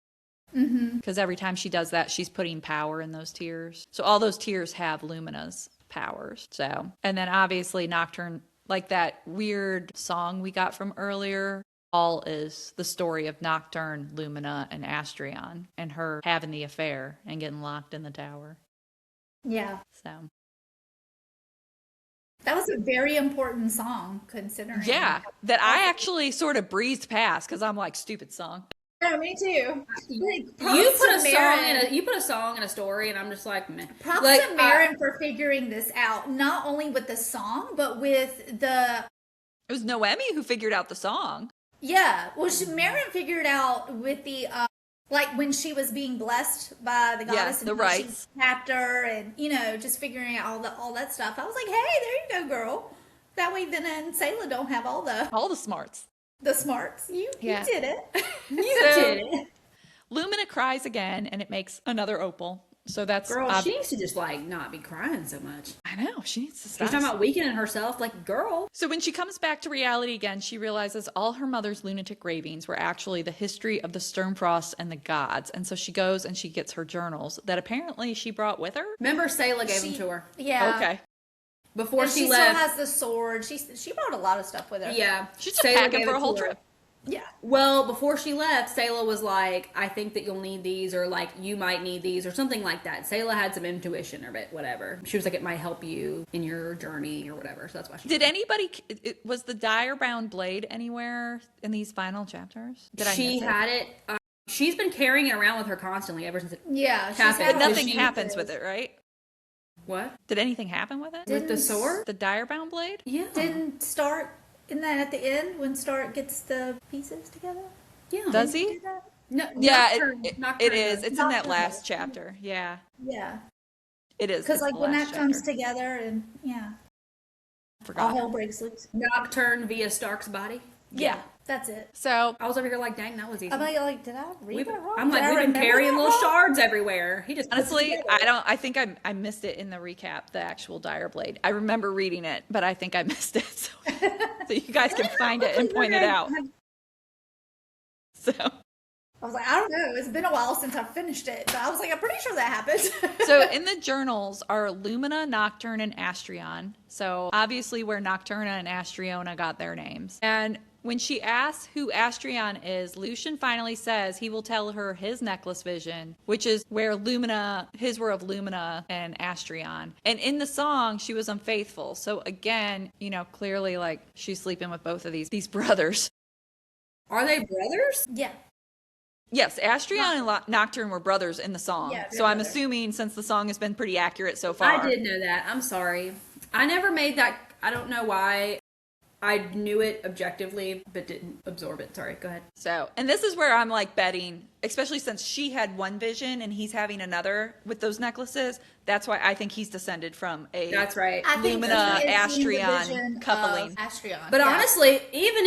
Because every time she does that, she's putting power in those tears. So all those tears have Lumina's powers. So, and then obviously Nocturne, like that weird song we got from earlier, all is the story of Nocturne, Lumina, and Astrion, and her having the affair and getting locked in the tower. Yeah. So That was a very important song, considering. yeah, that I actually sort of breezed past because I'm like, stupid song. Yeah, me too. You put a song in a story, and I'm just like, meh. Props Like, to Maren for figuring this out, not only with the song, but with the. It was Noemi who figured out the song. Yeah, well, Maren figured out with the. Like when she was being blessed by the goddess, the and rites. she tapped her, and just figuring out all that stuff. I was like, hey, there you go, girl. That way, then and Sayla don't have all the smarts. smarts. You Yeah. did it. You So- did it. Lumina cries again, and it makes another opal. So that's Girl, she needs to just like not be crying so much. I know, she needs to She's stop. talking about weakening herself, like, girl. So when she comes back to reality again, she realizes all her mother's lunatic ravings were actually the history of the Sturmfrost and the gods. And so she goes and she gets her journals that apparently she brought with her. Remember, Sayla gave them to her Yeah. Okay. before And she she left. still has the sword. She brought a lot of stuff with her. Yeah, She's just Sayla packing gave for it a whole to her. trip. Yeah. Well, before she left, Sayla was like, I think that you'll need these, or like, you might need these, or something like that. Sayla had some intuition or whatever. She was like, it might help you in your journey or whatever. So that's why she Did anybody, was the Direbound blade anywhere in these final chapters? Did I She miss it? had it. She's been carrying it around with her constantly ever since it. Yeah. she's Happened. had But all nothing the happens pieces. with it, right? What? Did anything happen with it? With the sword? The Direbound blade? Yeah. Didn't Stark, isn't that at the end when Stark gets the pieces together? Yeah. Does Did he he? do that? No, Yeah, Nocturne it is. It's in that Nocturne. last chapter. Yeah, Yeah. it is. Because It's like the when last that comes chapter. together, and I all forgot. hell breaks loose. Nocturne via Stark's body. Yeah, that's it. So I was over here like, dang, that was easy. I'm like, did I read that wrong? I'm like, Did I we've been remember carrying that little wrong? shards everywhere. He just puts it honestly, together. I think I missed it in the recap, the actual Dire Blade. I remember reading it, but I think I missed it. So you guys can find it and point it out. So I was like, I don't know. It's been a while since I've finished it. But I was like, I'm pretty sure that happened. So in the journals are Lumina, Nocturne, and Astrion. So obviously where Nocturna and Astriona got their names. And when she asks who Astrion is, Lucian finally says he will tell her his necklace vision, which is where Lumina, his were of Lumina and Astrion. And in the song, she was unfaithful. So again, you know, clearly like she's sleeping with both of these brothers. Are they brothers? Yeah. Yes, Astrion and Nocturne were brothers in the song. Yeah, so I'm brothers. assuming since the song has been pretty accurate so far. I did know that. I'm sorry. I never made that. I don't know why. I knew it objectively, but didn't absorb it. Sorry, go ahead. So, and this is where I'm like betting, especially since she had one vision and he's having another with those necklaces. That's why I think he's descended from a That's right. I think Lumina, he is in the Astrion vision coupling. of Astrion. But Yeah. honestly, even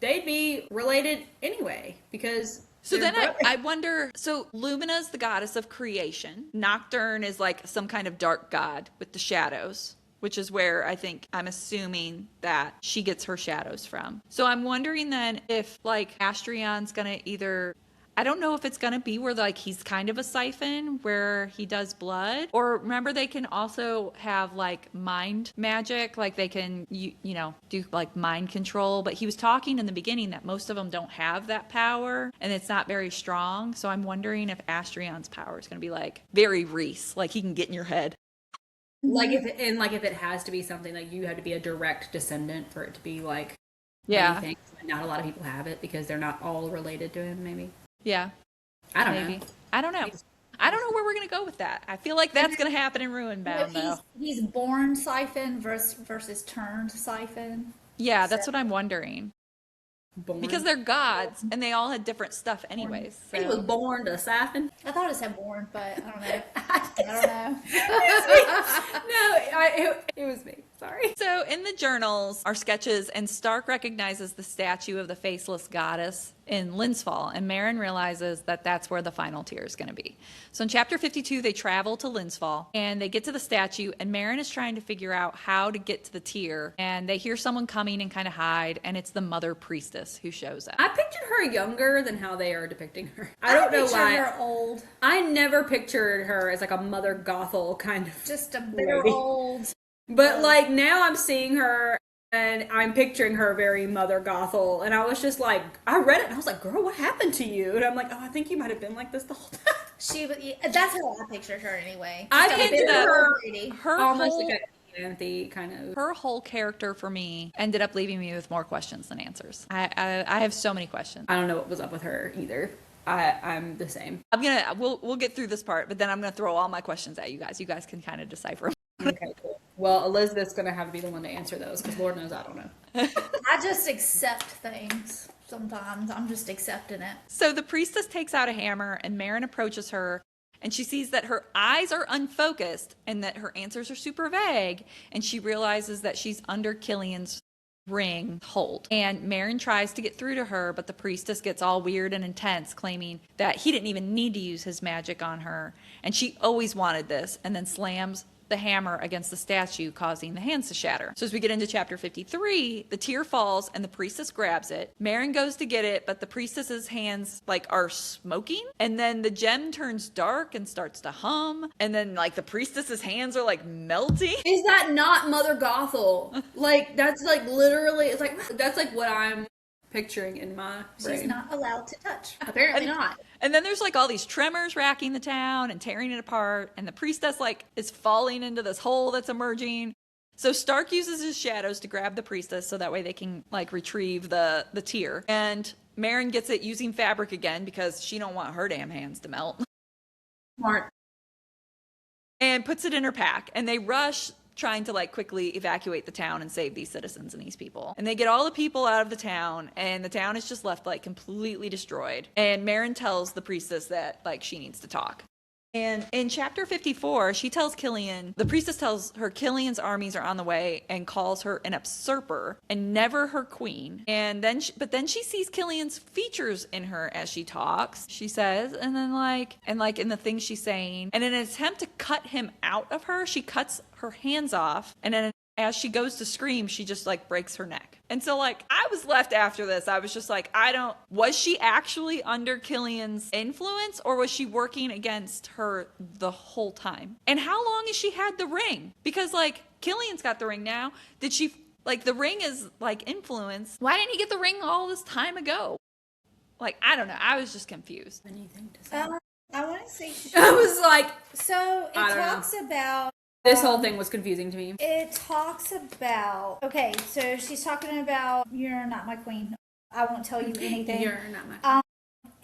they'd be related anyway because. So they're then brothers. I wonder, so Lumina's the goddess of creation. Nocturne is like some kind of dark god with the shadows, which is where I'm assuming that she gets her shadows from. So I'm wondering then if like Astrion's gonna either, I don't know if it's gonna be where like he's kind of a siphon where he does blood, or remember they can also have like mind magic, like they can you know do like mind control. But he was talking in the beginning that most of them don't have that power and it's not very strong. So I'm wondering if Astrion's power is gonna be like very Reese, like he can get in your head. If it has to be something like you have to be a direct descendant for it to be like Yeah, anything. Not a lot of people have it because they're not all related to him. Maybe yeah, I don't maybe. know. I don't know. I don't know where we're gonna go with that. I feel like that's gonna happen in Ruin But Bound though. he's born siphon versus turned siphon. Yeah, that's what I'm wondering. Born. Because they're gods and they all had different stuff anyways. he was So. born to siphon. I thought it said born, but I don't know. I don't know. It was me. Sorry. So in the journals are sketches, and Stark recognizes the statue of the faceless goddess in Linsfall, and Meryn realizes that that's where the final tear is going to be. So in chapter 52, they travel to Linsfall, and they get to the statue, and Meryn is trying to figure out how to get to the tear, and they hear someone coming and kind of hide, and it's the mother priestess who shows up. I pictured her younger than how they are depicting her. I don't know pictured why. her old, I never pictured her as like a Mother Gothel kind of. just a bitter lady. old. But like now I'm seeing her and I'm picturing her very Mother Gothel, and I was just like, I read it and I was like, girl, what happened to you? And I'm like, oh, I think you might have been like this the whole time. That's how I pictured her anyway. I Just a pictured bitter her- old lady. Her Almost whole, like a Anthe kind of. her whole character for me ended up leaving me with more questions than answers. I have so many questions. I don't know what was up with her either. I'm the same. We'll get through this part, but then I'm gonna throw all my questions at you guys. You guys can kind of decipher them. Okay, cool. Well, Elizabeth's gonna have to be the one to answer those because Lord knows I don't know. I just accept things sometimes. I'm just accepting it. So the priestess takes out a hammer, and Meryn approaches her, and she sees that her eyes are unfocused and that her answers are super vague, and she realizes that she's under Killian's ring hold. And Meryn tries to get through to her, but the priestess gets all weird and intense, claiming that he didn't even need to use his magic on her, and she always wanted this, and then slams the hammer against the statue, causing the hands to shatter. So as we get into chapter 53, the tear falls and the priestess grabs it. Meryn goes to get it, but the priestess's hands like are smoking, and then the gem turns dark and starts to hum, and then like the priestess's hands are like melting. Is that not Mother Gothel? Like that's like literally. It's like that's like what I'm picturing in my brain. She's not allowed to touch. Apparently not. And then there's like all these tremors racking the town and tearing it apart, and the priestess like is falling into this hole that's emerging. So Stark uses his shadows to grab the priestess so that way they can like retrieve the tear. And Meryn gets it using fabric again because she don't want her damn hands to melt. Smart. And puts it in her pack, and they rush trying to like quickly evacuate the town and save these citizens and these people. And they get all the people out of the town, and the town is just left like completely destroyed. And Meryn tells the priestess that like she needs to talk. And in chapter 54, she tells Killian, the priestess tells her Killian's armies are on the way and calls her an usurper and never her queen. And then, but then she sees Killian's features in her as she talks, she says, and then like in the things she's saying. And in an attempt to cut him out of her, she cuts her hands off. And then as she goes to scream, she just like breaks her neck. And so like I was left after this. I was just like, was she actually under Killian's influence, or was she working against her the whole time? And how long has she had the ring? Because like Killian's got the ring now. Did she, like, the ring is like influence. Why didn't he get the ring all this time ago? Like, I don't know. I was just confused. Anything to say? I want to say. I was like, So it I don't talks about. this whole thing was confusing to me. It talks about. Okay, so she's talking about you're not my queen. I won't tell you anything. You're not my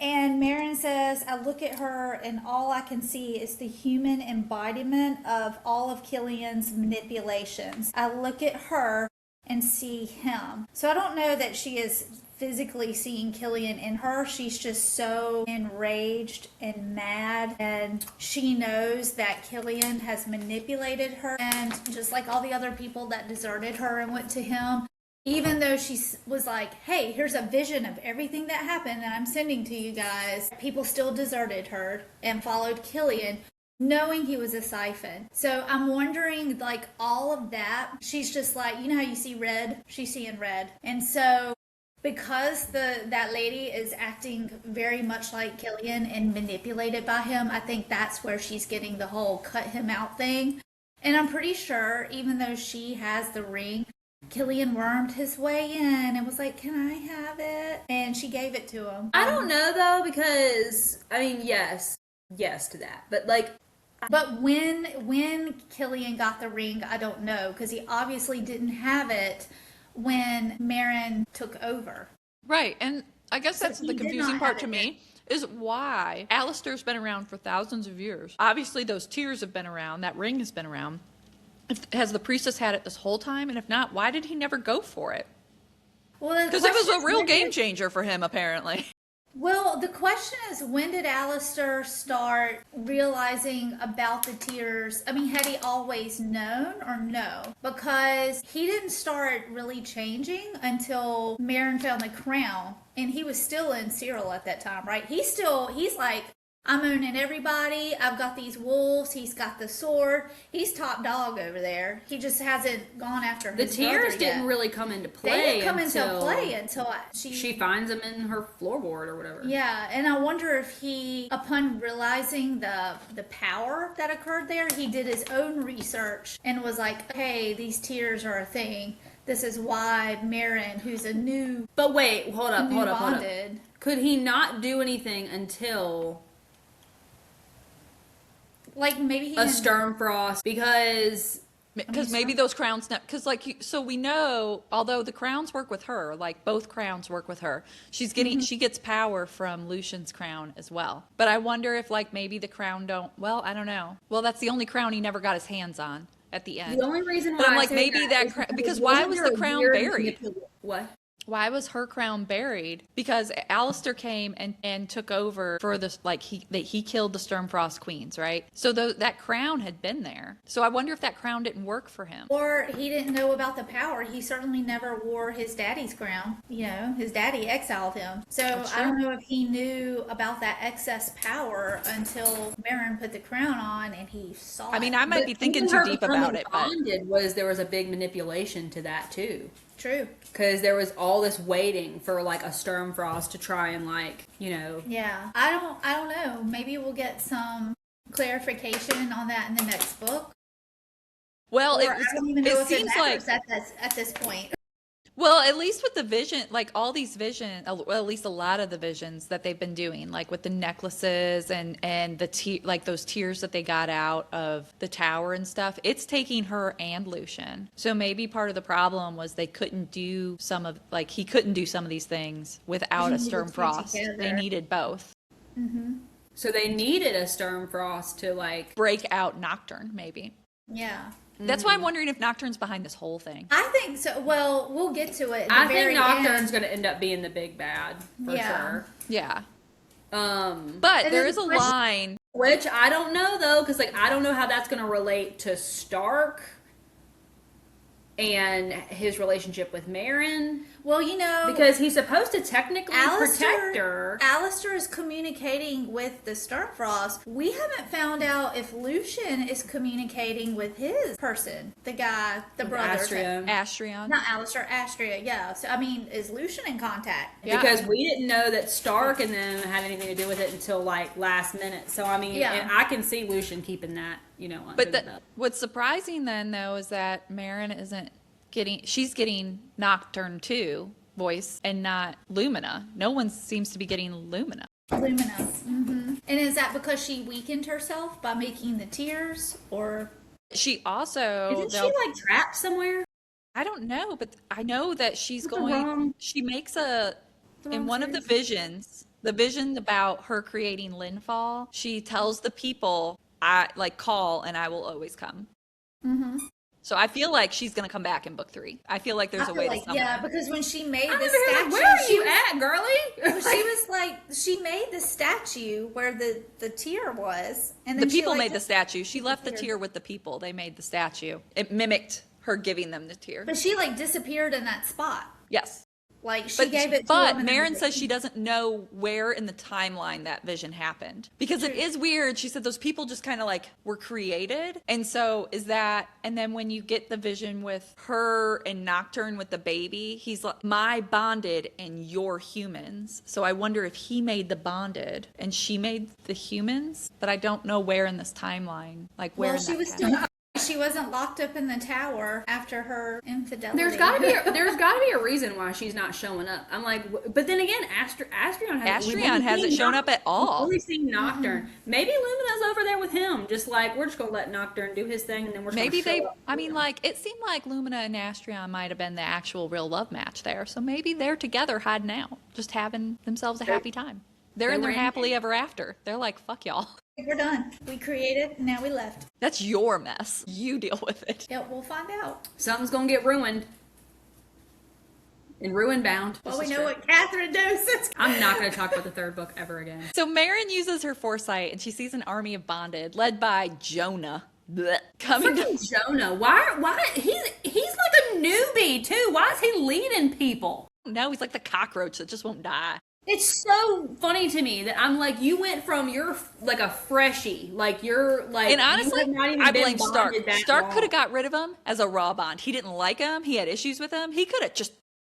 And Marin says, I look at her and all I can see is the human embodiment of all of Killian's manipulations. I look at her and see him. So I don't know that she is physically seeing Killian in her. She's just so enraged and mad, and she knows that Killian has manipulated her, and just like all the other people that deserted her and went to him, even though she was like, hey, here's a vision of everything that happened that I'm sending to you guys, people still deserted her and followed Killian, knowing he was a siphon. So I'm wondering, like, all of that, she's just like, you know how you see red? She's seeing red. And so because that lady is acting very much like Killian and manipulated by him, I think that's where she's getting the whole cut him out thing. And I'm pretty sure, even though she has the ring, Killian wormed his way in and was like, can I have it? And she gave it to him. I don't know though, because I mean, yes to that, but like. But when Killian got the ring, I don't know, because he obviously didn't have it when Marin took over. Right, and I guess that's he the did confusing not part have to it me, is why Alistair's been around for thousands of years. Obviously, those tears have been around. That ring has been around. Has the priestess had it this whole time? And if not, why did he never go for it? Well, Because it was a real game changer for him, apparently. Well, the question is, when did Alistair start realizing about the tears? I mean, had he always known or no? Because he didn't start really changing until Marin found the crown. And he was still in Cyril at that time, right? He's like, I'm owning everybody. I've got these wolves. He's got the sword. He's top dog over there. He just hasn't gone after his The tears brother yet. didn't really come into play. They didn't come into play until she finds them in her floorboard or whatever. Yeah, and I wonder if he, upon realizing the power that occurred there, he did his own research and was like, hey, these tears are a thing. This is why Marin, who's a new But wait, hold up. bonded. Could he not do anything until Like maybe he a didn't- Sturmfrost? Because Maybe those crowns, because so we know, although the crowns work with her, like both crowns work with her, she's getting, she gets power from Lucian's crown as well. But I wonder if like maybe the crown well, I don't know. Well, that's the only crown he never got his hands on at the end. the only reason why But I'm I like, say maybe that that is because why was the crown buried? What? Why was her crown buried? Because Alistair came and took over for this, like he killed the Sturmfrost queens, right? So that crown had been there. So I wonder if that crown didn't work for him. Or he didn't know about the power. He certainly never wore his daddy's crown. You know, his daddy exiled him. So I don't know if he knew about that excess power until Marin put the crown on and he saw I mean, it. I might be thinking too deep about it, but There was a big manipulation to that too. True. Because there was all this waiting for like a Sturmfrost to try and like, you know. Yeah. I don't know. Maybe we'll get some clarification on that in the next book. well, Or I don't even know if it seems like matters at this point. well, at least with the vision, like all these vision, well, at least a lot of the visions that they've been doing, like with the necklaces and the like those tears that they got out of the tower and stuff, it's taking her and Lucian. So maybe part of the problem was they couldn't do he couldn't do some of these things without a He needed two Sturmfrost. They together. needed both. So they needed a Sturmfrost to like. Break out Nocturne, maybe. Yeah. That's why I'm wondering if Nocturne's behind this whole thing. I think so. Well, we'll get to it. I think Nocturne's going to end up being the big bad for Yeah. sure. Yeah. Um, But And there then is a the question- line. which I don't know though, because like I don't know how that's going to relate to Stark and his relationship with Marin. Well, you know, Because he's supposed to technically protect her. Alistair is communicating with the Starfrost. We haven't found out if Lucian is communicating with his person, the guy, the brother. Astrion. Not Alistair, Astria, yeah. So, I mean, is Lucian in contact? Yeah. Because we didn't know that Stark and them had anything to do with it until like last minute. So I mean, Yeah. I can see Lucian keeping that, under But the belt. what's surprising then, though, is that Marin isn't she's getting Nocturne 2 voice and not Lumina. No one seems to be getting Lumina. Lumina. Mm-hmm. And is that because she weakened herself by making the tears, or? She also... Isn't she like trapped somewhere? I don't know, but I know that she's What's going... wrong? She makes The in wrong one of the series. visions, the vision about her creating Linfall, she tells the people, call and I will always come. Mm-hmm. So I feel like she's going to come back in book 3. I feel like there's a way to summon yeah, her. because when she made I'm the over here statue, like, where are she you was, at, girly? she was like, she made the statue where the tear was, and The then she, people like, made the just statue. She left the disappeared. tear with the people. They made the statue. It mimicked her giving them the tear. But she like disappeared in that spot. Yes. Like she gave it to But him. and Marin then- says she doesn't know where in the timeline that vision happened. Because it is weird. She said those people just kind of like were created. And so is that, and then when you get the vision with her and Nocturne with the baby, he's like, my bonded and your humans. So I wonder if he made the bonded and she made the humans. But I don't know where in this timeline. Like where Well, in she that was pattern. still. She wasn't locked up in the tower after her infidelity. There's got to be a reason why she's not showing up. I'm like, but then again, Astrion hasn't shown up at all. We've only seen Nocturne. Maybe Lumina's over there with him. Just like we're just gonna let Nocturne do his thing, and then we're just Maybe gonna they, show up. I mean, like, it seemed like Lumina and Astrion might have been the actual real love match there. So maybe they're together hiding out, just having themselves a happy time. They're in their happily ever after. They're like, fuck y'all. We're done. We created. Now we left. That's your mess. You deal with it. Yeah, we'll find out. Something's gonna get ruined. In FuryBound. Well, we know what Catherine knows. I'm not gonna talk about the third book ever again. So Marin uses her foresight and she sees an army of bonded led by Jonah. Blech, coming to Freaking Jonah. Why? He's like a newbie too. Why is he leading people? No, he's like the cockroach that just won't die. It's so funny to me that I'm like, you went from you're like a freshie, like you're like, And honestly, you have not even I been blame Stark. bonded that Stark long. could have got rid of him as a raw bond. He didn't like him. He had issues with him. He could have just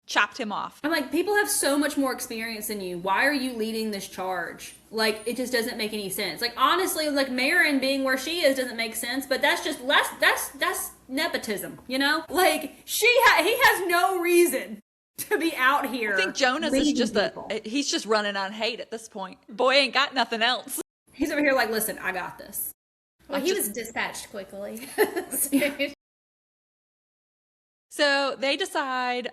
chopped him off. I'm like, people have so much more experience than you. Why are you leading this charge? Like, it just doesn't make any sense. Like, honestly, like Marin being where she is doesn't make sense. But that's just that's nepotism, you know? Like he has no reason to be out here. I think Jonas is leading just people. he's just running on hate at this point. Boy ain't got nothing else. He's over here like, listen, I got this. Well, he was dispatched quickly. So they decide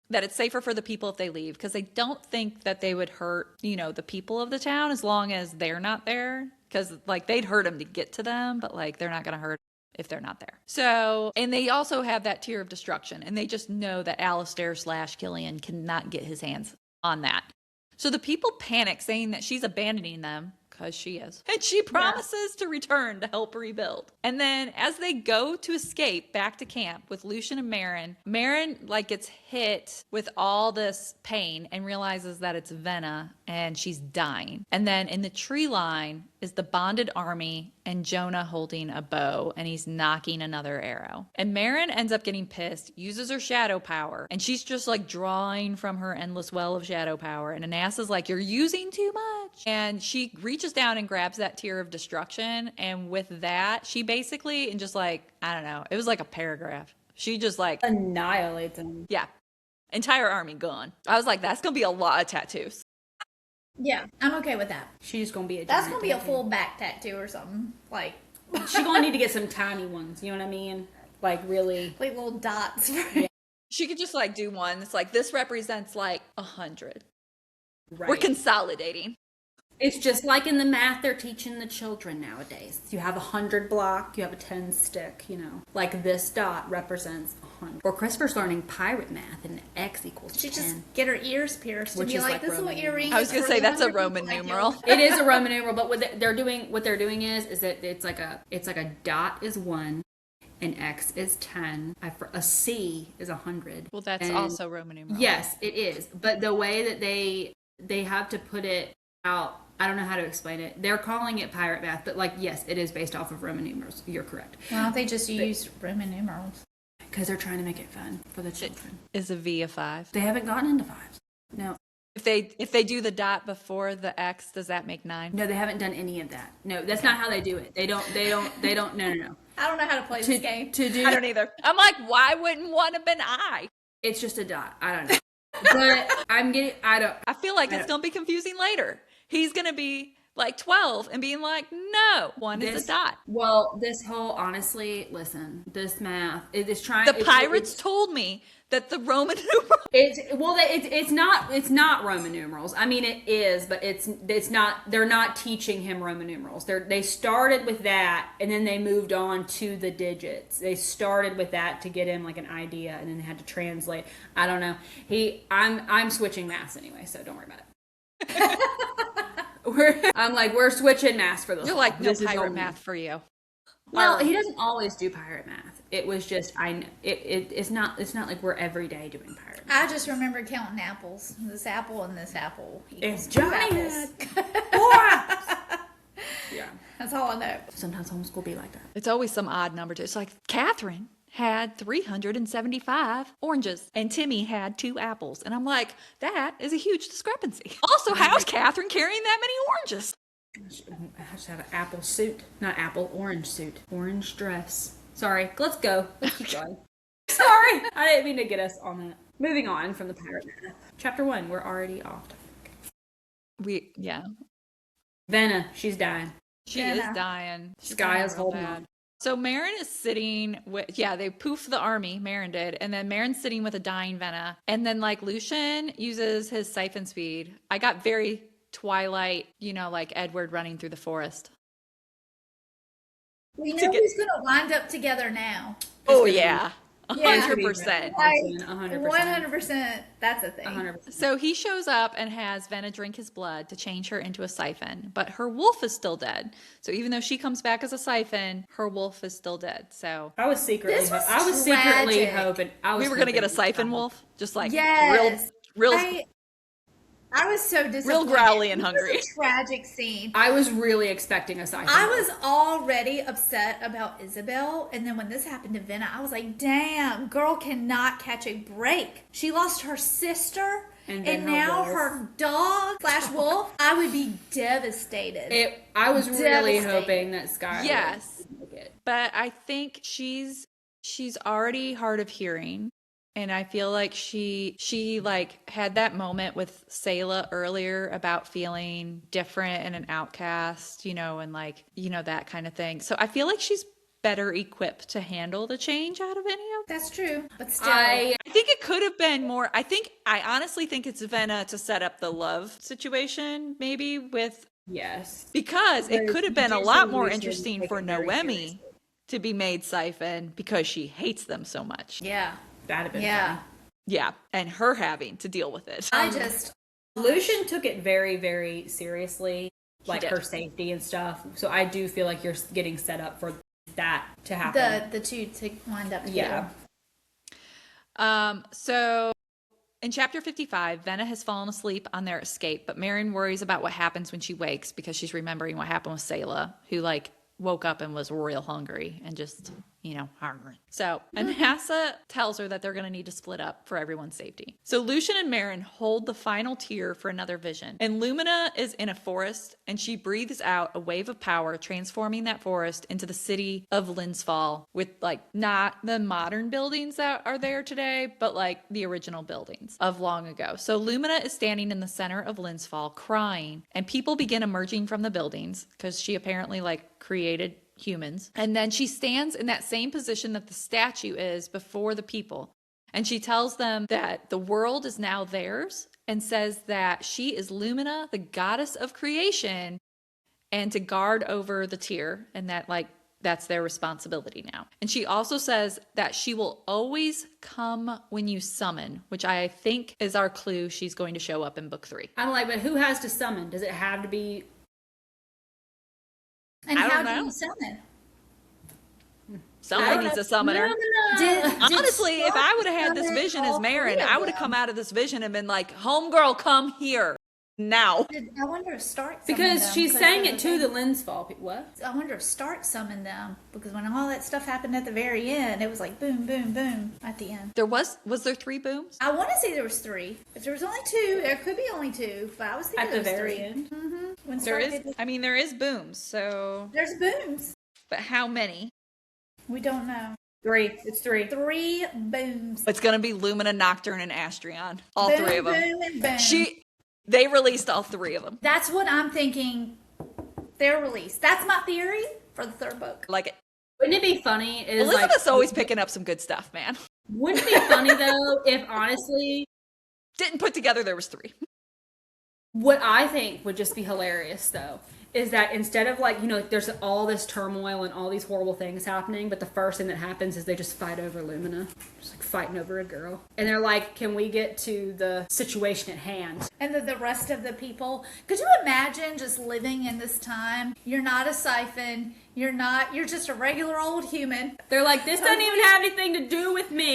that it's safer for the people if they leave because they don't think that they would hurt, the people of the town as long as they're not there. Because like they'd hurt them to get to them, but like they're not going to hurt if they're not there. So, and they also have that tier of destruction, and they just know that Alistair/Killian cannot get his hands on that. So the people panic, saying that she's abandoning them, because she is. And she promises to return to help rebuild. And then as they go to escape back to camp with Lucian and Marin like gets hit with all this pain and realizes that it's Venna and she's dying. And then in the tree line is the bonded army and Jonah holding a bow and he's knocking another arrow. And Marin ends up getting pissed, uses her shadow power, and she's just like drawing from her endless well of shadow power. And Anas is like, you're using too much. And she reaches down and grabs that tier of destruction. And with that, she basically, and just like, I don't know, it was like a paragraph. She just like Annihilates him. yeah, entire army gone. I was like, that's gonna be a lot of tattoos. Yeah, I'm okay with that. She's gonna be a That's giant gonna be a tattoo. full back tattoo or something. Like She's gonna need to get some tiny ones, you know what I mean? Like really. little dots. She could just like do one. It's like, this represents like 100. Right. We're consolidating. It's just like in the math they're teaching the children nowadays. You have 100 block, you have a 10 stick, you know. Like this dot represents 100. Or Christopher's learning pirate math and X equals She 10. just get her ears pierced Which and be is like, like this is what Roman earring. I was is gonna for say that's a 100 Roman people like numeral. you. It is a Roman numeral, but what they're doing is that it's like a dot is 1, An X is 10. A C is 100. Well, that's And also Roman numeral. yes, it is. But the way that they have to put it out, I don't know how to explain it. They're calling it pirate math, but like, yes, it is based off of Roman numerals. You're correct. Why don't they just use Roman numerals? Because they're trying to make it fun for the children. Is a V a 5? They haven't gotten into fives. No. If they do the dot before the X, does that make 9? No, they haven't done any of that. No, that's not how they do it. They don't, no. I don't know how to play this game. To I don't either. I'm like, why wouldn't one have been I? It's just a dot. I don't know. But I feel like it's going to be confusing later. He's going to be like 12 and being like, no, one is a dot. Well, honestly, listen, this math, it's trying. The pirates told me that the Roman numeral. It's not Roman numerals. I mean, it is, but it's not. They're not teaching him Roman numerals. They started with that, and then they moved on to the digits. They started with that to get him like an idea, and then they had to translate. I don't know. I'm switching maths anyway, so don't worry about it. We're switching maths for this. You're like, no pirate math for you. Well, he doesn't always do pirate math. It was just it's not like we're every day doing pirate math. I just remember counting apples. This apple and this apple. It's giant. Yeah. That's all I know. Sometimes homeschool be like that. It's always some odd number too. It's like Catherine had 375 oranges and Timmy had 2 apples. And I'm like, that is a huge discrepancy. Also, how's Catherine carrying that many oranges? I have to have an apple suit. Not apple, orange suit. Orange dress. Sorry. Let's go. Let's keep going. Sorry. I didn't mean to get us on that. Moving on from the pirate math. Chapter 1. We're already off topic. Venna. She's dying. She is dying. Sky is holding on. So Marin is sitting with, they poofed the army, Marin did, and then Marin's sitting with a dying Venna. And then like Lucian uses his siphon speed. I got very Twilight, like Edward running through the forest. We know who's going to wind up together now. Oh, yeah. 100%. 100%. That's a thing. 100%. So he shows up and has Venna drink his blood to change her into a siphon, but her wolf is still dead. So even though she comes back as a siphon, her wolf is still dead. So I was secretly hoping we were going to get a siphon wolf, just like real. I was so disappointed. Real growly and hungry. It was a tragic scene. I was really expecting a siphon. I was already upset about Isabel, and then when this happened to Venna, I was like, damn, girl cannot catch a break. She lost her sister, and now her dog / wolf. I would be devastated. I was really hoping that Sky would make it. But I think she's already hard of hearing. And I feel like she like had that moment with Sayla earlier about feeling different and an outcast, and like, that kind of thing. So I feel like she's better equipped to handle the change out of any of That's true. But still. I think it could have been more. I honestly think it's Venna to set up the love situation, maybe with. Yes. Because it could have been a lot more interesting for Noemi to be made siphon because she hates them so much. Yeah. That'd have been funny. Yeah, and her having to deal with it. Lucian took it very, very seriously, like her safety and stuff. So I do feel like you're getting set up for that to happen. The two to wind up together. Yeah. So in chapter 55, Venna has fallen asleep on their escape, but Marin worries about what happens when she wakes because she's remembering what happened with Sayla, who like woke up and was real hungry and just hungry. So Anhasa tells her that they're going to need to split up for everyone's safety. So Lucian and Marin hold the final tear for another vision. And Lumina is in a forest and she breathes out a wave of power, transforming that forest into the city of Linsfall with like not the modern buildings that are there today, but like the original buildings of long ago. So Lumina is standing in the center of Linsfall crying and people begin emerging from the buildings because she apparently like created humans. And then she stands in that same position that the statue is before the people. And she tells them that the world is now theirs and says that she is Lumina, the goddess of creation, and to guard over the tear and that like that's their responsibility now. And she also says that she will always come when you summon, which I think is our clue she's going to show up in book 3. I'm like, but who has to summon? Does it have to be? And how do you summon? Somebody needs a summoner. Honestly, if I would have had this summon vision as all Marin, three of I would have them. come out of this vision and been like, homegirl, come here now. I wonder if Stark summoned Because them, she's saying there it to was the lens fall. What? I wonder if Stark summoned them because when all that stuff happened at the very end, it was like boom, boom, boom at the end. Was there 3 booms? I want to say there was 3. If there was only 2, there could be only 2, but I was thinking At there the was very 3. end? When There Stark is, did- I mean, there is booms, so, there's booms. but how many? We don't know. 3. It's 3. 3 booms. It's gonna be Lumina, Nocturne, and Astrion. All boom, 3 of them. Boom and boom. They released all 3 of them. That's what I'm thinking. They're released. That's my theory for the 3rd book. Like it. Wouldn't it be funny? Is Elizabeth's always picking up some good stuff, man. Wouldn't it be funny though if honestly, Didn't put together there was 3. what I think would just be hilarious though is that instead of like, there's all this turmoil and all these horrible things happening, but the first thing that happens is they just fight over Lumina. Just like fighting over a girl. And they're like, can we get to the situation at hand? And the rest of the people. Could you imagine just living in this time? You're not a siphon. You're just a regular old human. They're like, this doesn't even have anything to do with me.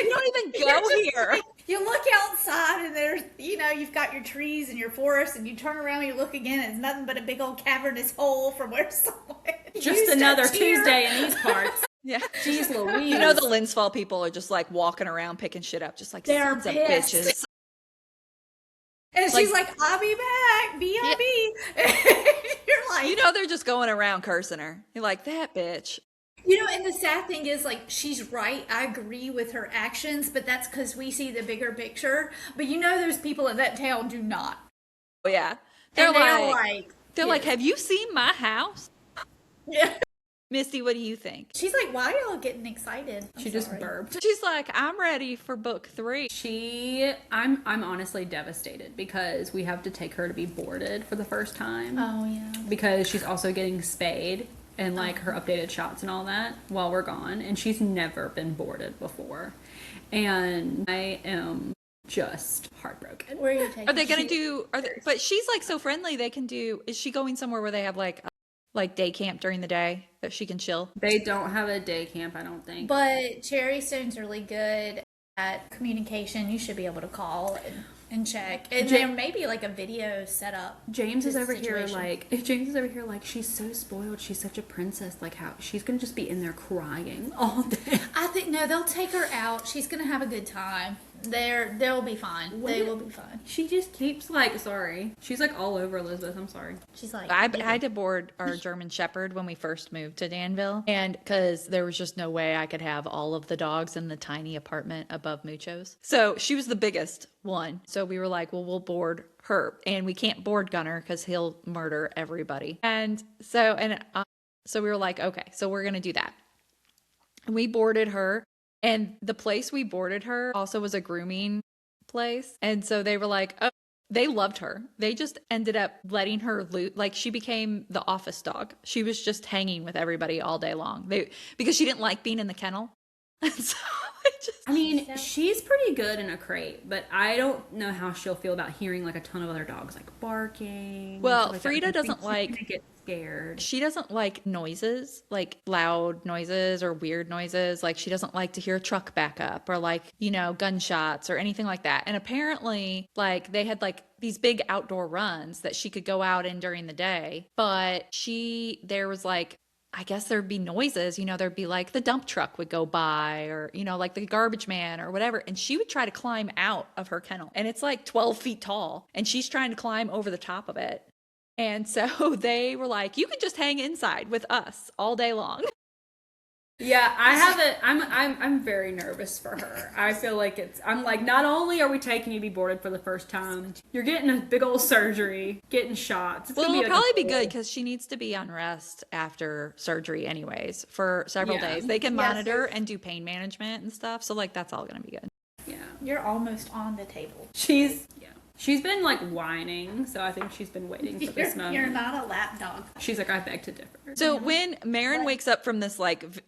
You don't even go here. You look outside and there's, you've got your trees and your forest, and you turn around and you look again and it's nothing but a big old cavernous hole from where someone Just used a another tear. Tuesday in these parts. Yeah. Jeez Louise. You know the Linsfall people are just like walking around picking shit up, just like They're sons of pissed. bitches. And Like- she's like, I'll be back. B.I.B. You're like, They're just going around cursing her. You're like, that bitch. And the sad thing is, like, she's right. I agree with her actions, but that's because we see the bigger picture. But those people in that town do not. Oh yeah. They're And like, like, have you seen my house? yeah. Misty, what do you think? She's like, why are y'all getting excited? I'm She just sorry. burped. She's like, I'm ready for book 3. I'm honestly devastated because we have to take her to be boarded for the first time. Oh, yeah. Because she's also getting spayed and like her updated shots and all that while we're gone, and she's never been boarded before. And I am just heartbroken. Where are you taking Are they gonna her? do? But she's like so friendly. They can do. Is she going somewhere where they have like day camp during the day that she can chill? They don't have a day camp, I don't think. But Cherry Stone's really good at communication. You should be able to call and check. And there may be like a video set up. James is this over here situation. like she's so spoiled, she's such a princess, like how she's gonna just be in there crying all day. I think no, they'll take her out. She's gonna have a good time. They'll be fine. They will be fine. She just keeps like, sorry, she's like all over Elizabeth. I'm sorry. She's like, I had to board our German Shepherd when we first moved to Danville, and because there was just no way I could have all of the dogs in the tiny apartment above Mucho's. So she was the biggest one. So we were like, well, we'll board her, and we can't board Gunner because he'll murder everybody. And so we were like, okay, so we're gonna do that. And we boarded her. And the place we boarded her also was a grooming place. And so they were like, oh, they loved her. They just ended up letting her loot. Like she became the office dog. She was just hanging with everybody all day long. Because she didn't like being in the kennel. And so I mean, she's pretty good in a crate, but I don't know how she'll feel about hearing like a ton of other dogs like barking. Well, stuff like that. Frida I think doesn't she's like- gonna get scared. she doesn't like noises, like loud noises or weird noises. Like she doesn't like to hear a truck back up or like, gunshots or anything like that. And apparently like they had like these big outdoor runs that she could go out in during the day. But there was like, I guess there'd be noises, there'd be like the dump truck would go by or, like the garbage man or whatever. And she would try to climb out of her kennel and it's like 12 feet tall and she's trying to climb over the top of it. And so they were like, you can just hang inside with us all day long. Yeah, I'm very nervous for her. I feel like I'm like, not only are we taking you to be boarded for the first time, you're getting a big old surgery, getting shots. It's Well, gonna it'll like probably a be good whole- because she needs to be on rest after surgery anyways for several Yeah. days. They can Yes. monitor and do pain management and stuff. So like, that's all going to be good. Yeah. you're almost on the table. She's been like whining, so I think she's been waiting for this moment. You're not a lap dog. She's like, I beg to differ. So when Marin wakes up from this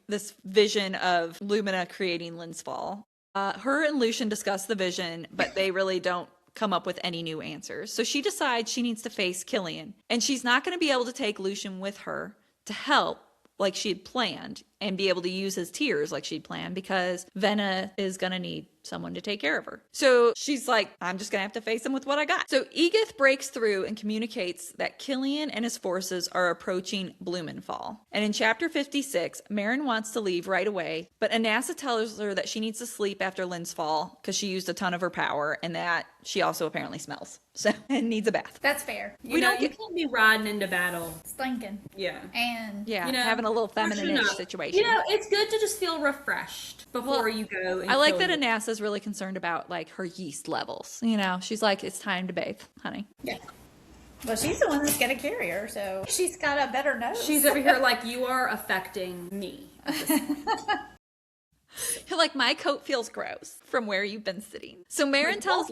this vision of Lumina creating Linsfall, her and Lucian discuss the vision, but they really don't come up with any new answers. So she decides she needs to face Killian, and she's not going to be able to take Lucian with her to help like she had planned and be able to use his tears like she'd planned, because Venna is going to need someone to take care of her. So she's like, I'm just going to have to face him with what I got. So Egith breaks through and communicates that Killian and his forces are approaching Blumenfall. And in chapter 56, Meryn wants to leave right away, but Anassa tells her that she needs to sleep after Lynn's fall because she used a ton of her power, and that she also apparently smells. So, and needs a bath. That's fair. You can't be riding into battle. Stinking. Yeah. And Yeah, having a little feminine-ish situation. It's good to just feel refreshed before you go. And I like that Anassa's really concerned about like her yeast levels. She's like, it's time to bathe, honey. Yeah. Well, she's the one that's going to carry her, so she's got a better nose. She's over here like, you are affecting me. You're like, my coat feels gross from where you've been sitting. So Meryn tells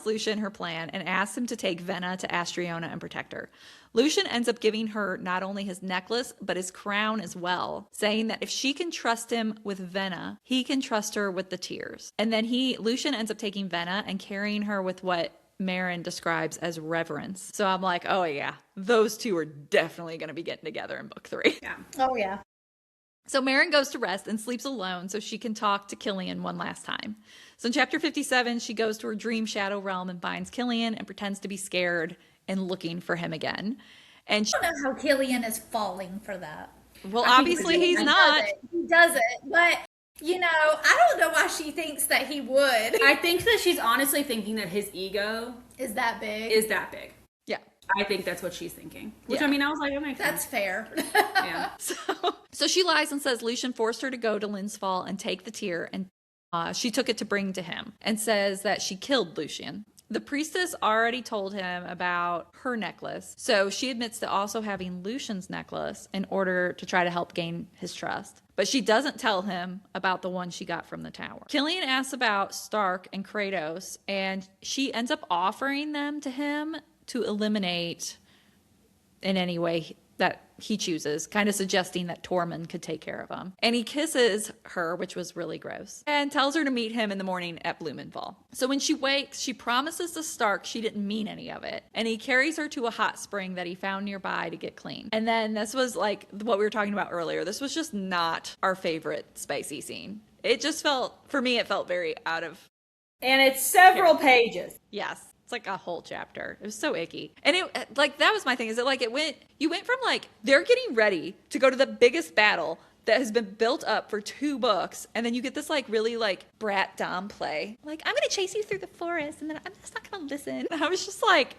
Lucian her plan and asks him to take Venna to Astriona and protect her. Lucian ends up giving her not only his necklace, but his crown as well, saying that if she can trust him with Venna, he can trust her with the tears. And then Lucian ends up taking Venna and carrying her with what Meryn describes as reverence. So I'm like, oh yeah, those two are definitely going to be getting together in book 3. Yeah. Oh yeah. So Meryn goes to rest and sleeps alone so she can talk to Killian one last time. So in chapter 57, she goes to her dream shadow realm and finds Killian and pretends to be scared and looking for him again. And I don't know how Killian is falling for that. Well, obviously he's not. He doesn't. But, I don't know why she thinks that he would. I think that she's honestly thinking that his ego is that big. Yeah. I think that's what she's thinking. Which, Yeah. I was like, that makes sense. That's fair. Yeah. So she lies and says Lucian forced her to go to Lynn's Fall and take the tear, and she took it to bring to him, and says that she killed Lucian. The priestess already told him about her necklace, so she admits to also having Lucian's necklace in order to try to help gain his trust. But she doesn't tell him about the one she got from the tower. Killian asks about Stark and Kratos, and she ends up offering them to him to eliminate in any way that he chooses, kind of suggesting that Tormund could take care of him. And he kisses her, which was really gross, and tells her to meet him in the morning at Blumenfall. So when she wakes, she promises to Stark she didn't mean any of it, and he carries her to a hot spring that he found nearby to get clean. And then this was like what we were talking about earlier. This was just not our favorite spicy scene. It just felt, for me, it felt very out of... And it's several pages. Yes. It's like a whole chapter. It was so icky. And it, like, that was my thing, is that, you went from, like, they're getting ready to go to the biggest battle that has been built up for 2 books, and then you get this, like, really, like, brat dom play. Like, I'm gonna chase you through the forest, and then I'm just not gonna listen. And I was just like,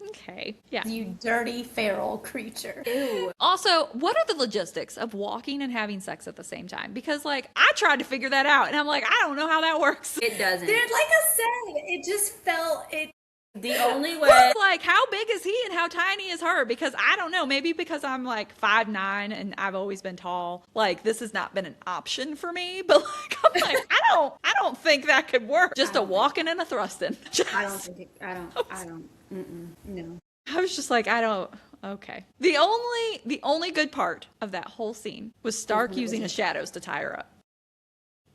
okay, yeah. You dirty feral creature. Ew. Also, what are the logistics of walking and having sex at the same time? Because, like, I tried to figure that out, and I'm like, I don't know how that works. It doesn't. Dude, like I said, it just felt it. The only way... Like, how big is he and how tiny is her? Because I don't know. Maybe because I'm, like, 5'9" and I've always been tall. Like, this has not been an option for me. But, like, I'm like, I don't think that could work. Just a walking and a thrusting. I don't think it... I don't... No. I was just like, okay. The only good part of that whole scene was Stark using his shadows to tie her up.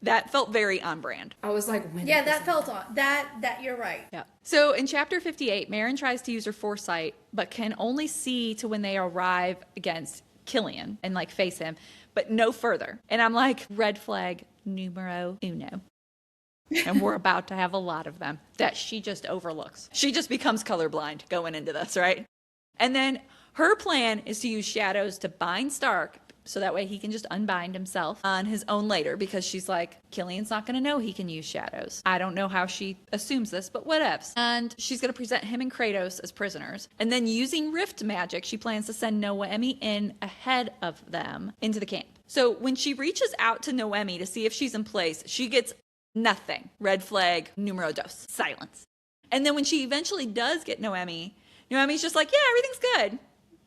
That felt very on brand. I was like, when Yeah, that felt on. That you're right. Yeah. So in chapter 58, Meryn tries to use her foresight, but can only see to when they arrive against Killian and, like, face him, but no further. And I'm like, red flag numero uno. And we're about to have a lot of them that she just overlooks. She just becomes colorblind going into this, right? And then her plan is to use shadows to bind Stark, so that way he can just unbind himself on his own later, because she's like, Killian's not going to know he can use shadows. I don't know how she assumes this, but whatevs. And she's going to present him and Kratos as prisoners. And then using rift magic, she plans to send Noemi in ahead of them into the camp. So when she reaches out to Noemi to see if she's in place, she gets nothing. Red flag numero dos. Silence. And then when she eventually does get Noemi's just like, yeah, everything's good.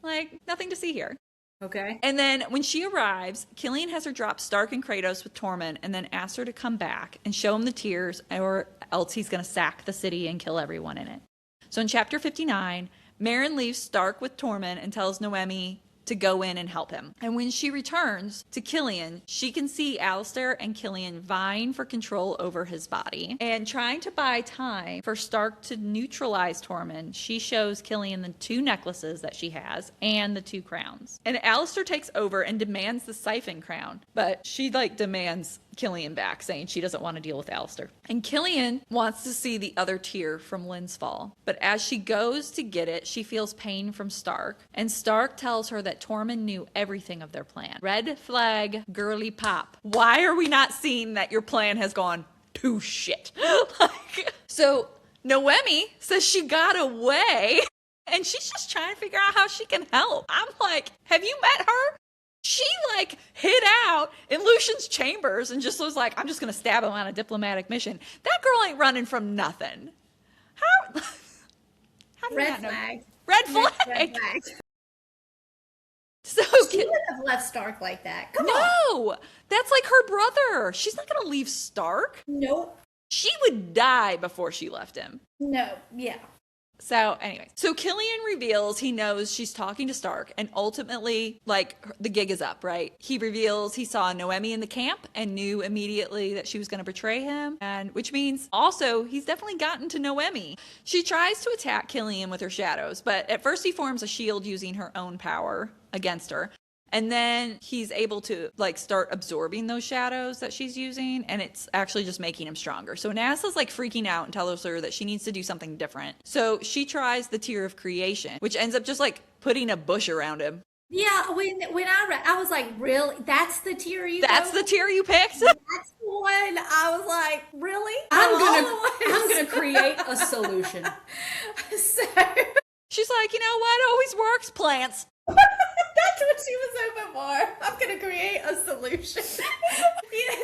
Like, nothing to see here. Okay. And then when she arrives, Killian has her drop Stark and Kratos with Tormund, and then asks her to come back and show him the tears, or else he's going to sack the city and kill everyone in it. So in chapter 59, Meryn leaves Stark with Tormund and tells Noemi to go in and help him. And when she returns to Killian, she can see Alistair and Killian vying for control over his body. And trying to buy time for Stark to neutralize Tormund, she shows Killian the 2 necklaces that she has and the 2 crowns. And Alistair takes over and demands the siphon crown, but she demands Killian back, saying she doesn't want to deal with Alistair. And Killian wants to see the other tear from Lynn's fall. But as she goes to get it, she feels pain from Stark. And Stark tells her that Tormund knew everything of their plan. Red flag, girly pop. Why are we not seeing that your plan has gone to shit? So Noemi says she got away and she's just trying to figure out how she can help. I'm like, have you met her? She hid out in Lucian's chambers and just was like, I'm just going to stab him on a diplomatic mission. That girl ain't running from nothing. How do Red flag. Red flag. Red flag. So She wouldn't have left Stark like that. Come on. no, that's like her brother. She's not going to leave Stark. Nope. She would die before she left him. No. Yeah. So anyway, so Killian reveals he knows she's talking to Stark, and ultimately, the gig is up, right? He reveals he saw Noemi in the camp and knew immediately that she was going to betray him, and which means also he's definitely gotten to Noemi. She tries to attack Killian with her shadows, but at first he forms a shield using her own power against her. And then he's able to start absorbing those shadows that she's using, and it's actually just making him stronger. So Nasa's freaking out and tells her that she needs to do something different. So she tries the Tear of Creation, which ends up just putting a bush around him. Yeah, when I read, I was like, really? That's the tier you That's go the tier you picked? That's the one. I was like, really? I'm gonna create a solution. So She's like, you know what always works? Plants. that's what she was hoping for. I'm gonna create a solution. yeah,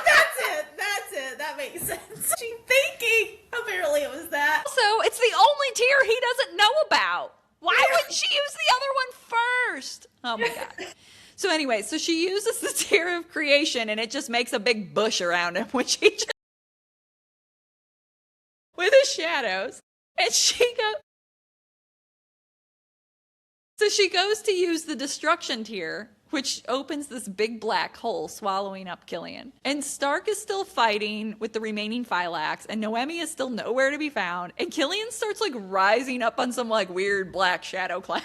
that's it. That makes sense. She's thinking. Apparently it was that. So it's the only tier he doesn't know about. Why wouldn't she use the other one first? Oh my God. So anyway, so she uses the Tear of Creation and it just makes a big bush around him, which he just with his shadows. And she goes to use the Destruction Tear, which opens this big black hole, swallowing up Killian. And Stark is still fighting with the remaining Phylax, and Noemi is still nowhere to be found. And Killian starts rising up on some weird black shadow cloud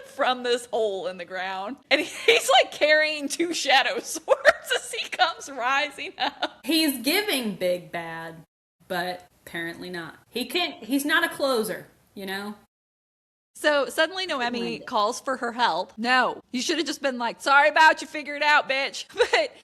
from this hole in the ground. And he's carrying 2 shadow swords as he comes rising up. He's giving big bad, but apparently not. He's not a closer, you know? So suddenly Noemi calls for her help. No, you should have just been sorry about you, figure it out, bitch. But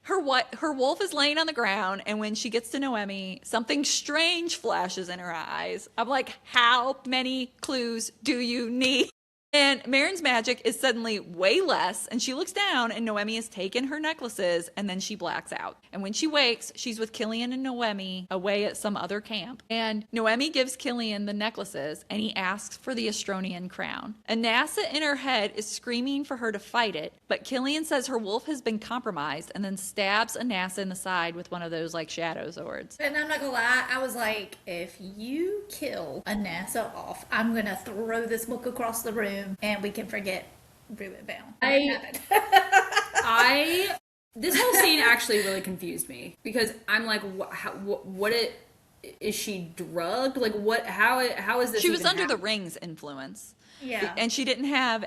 her wolf is laying on the ground, and when she gets to Noemi, something strange flashes in her eyes. I'm like, how many clues do you need? And Marin's magic is suddenly way less, and she looks down, and Noemi has taken her necklaces, and then she blacks out. And when she wakes, she's with Killian and Noemi away at some other camp. And Noemi gives Killian the necklaces, and he asks for the Astronian crown. Anassa in her head is screaming for her to fight it, but Killian says her wolf has been compromised, and then stabs Anassa in the side with one of those shadow swords. And I'm not gonna lie, I was like, if you kill Anassa off, I'm gonna throw this book across the room. And we can forget FuryBound. This whole scene actually really confused me because I'm like, is she drugged? How is this? She was under happening? the ring's influence. Yeah. And she didn't have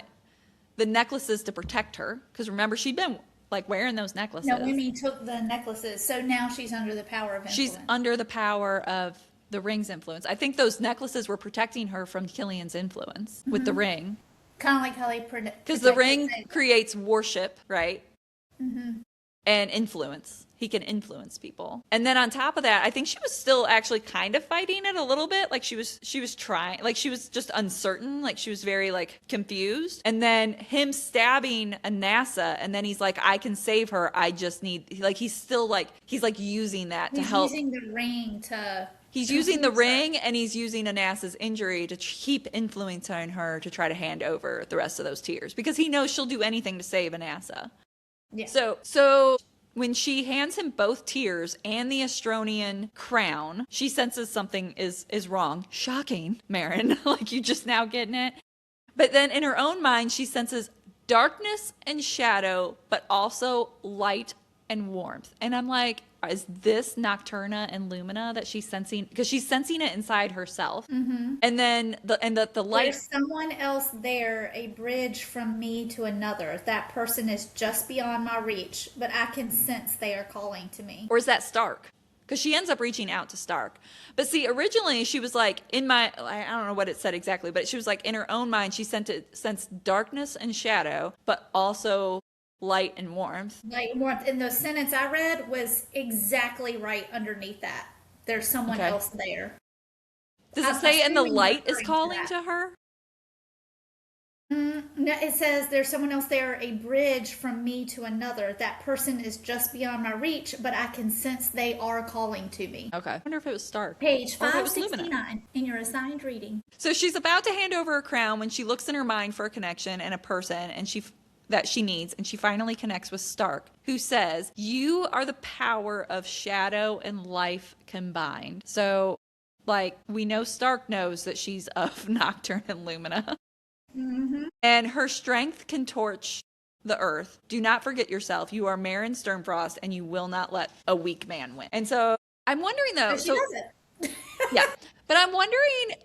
the necklaces to protect her. Because remember, she'd been wearing those necklaces. No, Noemi took the necklaces, so now she's under the power of influence. She's under the power of the ring's influence. I think those necklaces were protecting her from Killian's influence with the ring. Kind of like how they because the ring creates worship, right? Mm-hmm. And influence. He can influence people. And then on top of that, I think she was still actually kind of fighting it a little bit. She was trying, she was just uncertain. She was very confused. And then him stabbing Anassa, and then he's like, I can save her. I just need, he's still he's using that to help. He's using the ring to... He's using the ring, and he's using Anassa's injury to keep influencing her to try to hand over the rest of those tears. Because he knows she'll do anything to save Anassa. Yeah. So when she hands him both tears and the Astronian crown, she senses something is wrong. Shocking, Marin. You just now getting it. But then in her own mind, she senses darkness and shadow, but also light and warmth. And I'm like, is this Nocturna and Lumina that she's sensing? Because she's sensing it inside herself. And then the light. There's someone else there, a bridge from me to another. That person is just beyond my reach, but I can sense they are calling to me. Or is that Stark? Because she ends up reaching out to Stark. But see, originally she was like, I don't know what it said exactly, but she was like, in her own mind, she sensed darkness and shadow, but also light and warmth. Light and warmth. And the sentence I read was exactly right underneath that. There's someone else there. Does it say, and the light is calling to her? No, it says there's someone else there, a bridge from me to another. That person is just beyond my reach, but I can sense they are calling to me. Okay. I wonder if it was Stark. Page Or if it was Lumina. 569 in your assigned reading. So she's about to hand over her crown when she looks in her mind for a connection and a person that she needs, and she finally connects with Stark, who says, "You are the power of shadow and life combined." So, like, we know Stark knows that she's of Nocturne and Lumina. And her strength can torch the earth. Do not forget yourself. You are Maren Sternfrost, and you will not let a weak man win. And so I'm wondering, though. But she does it. Yeah. But I'm wondering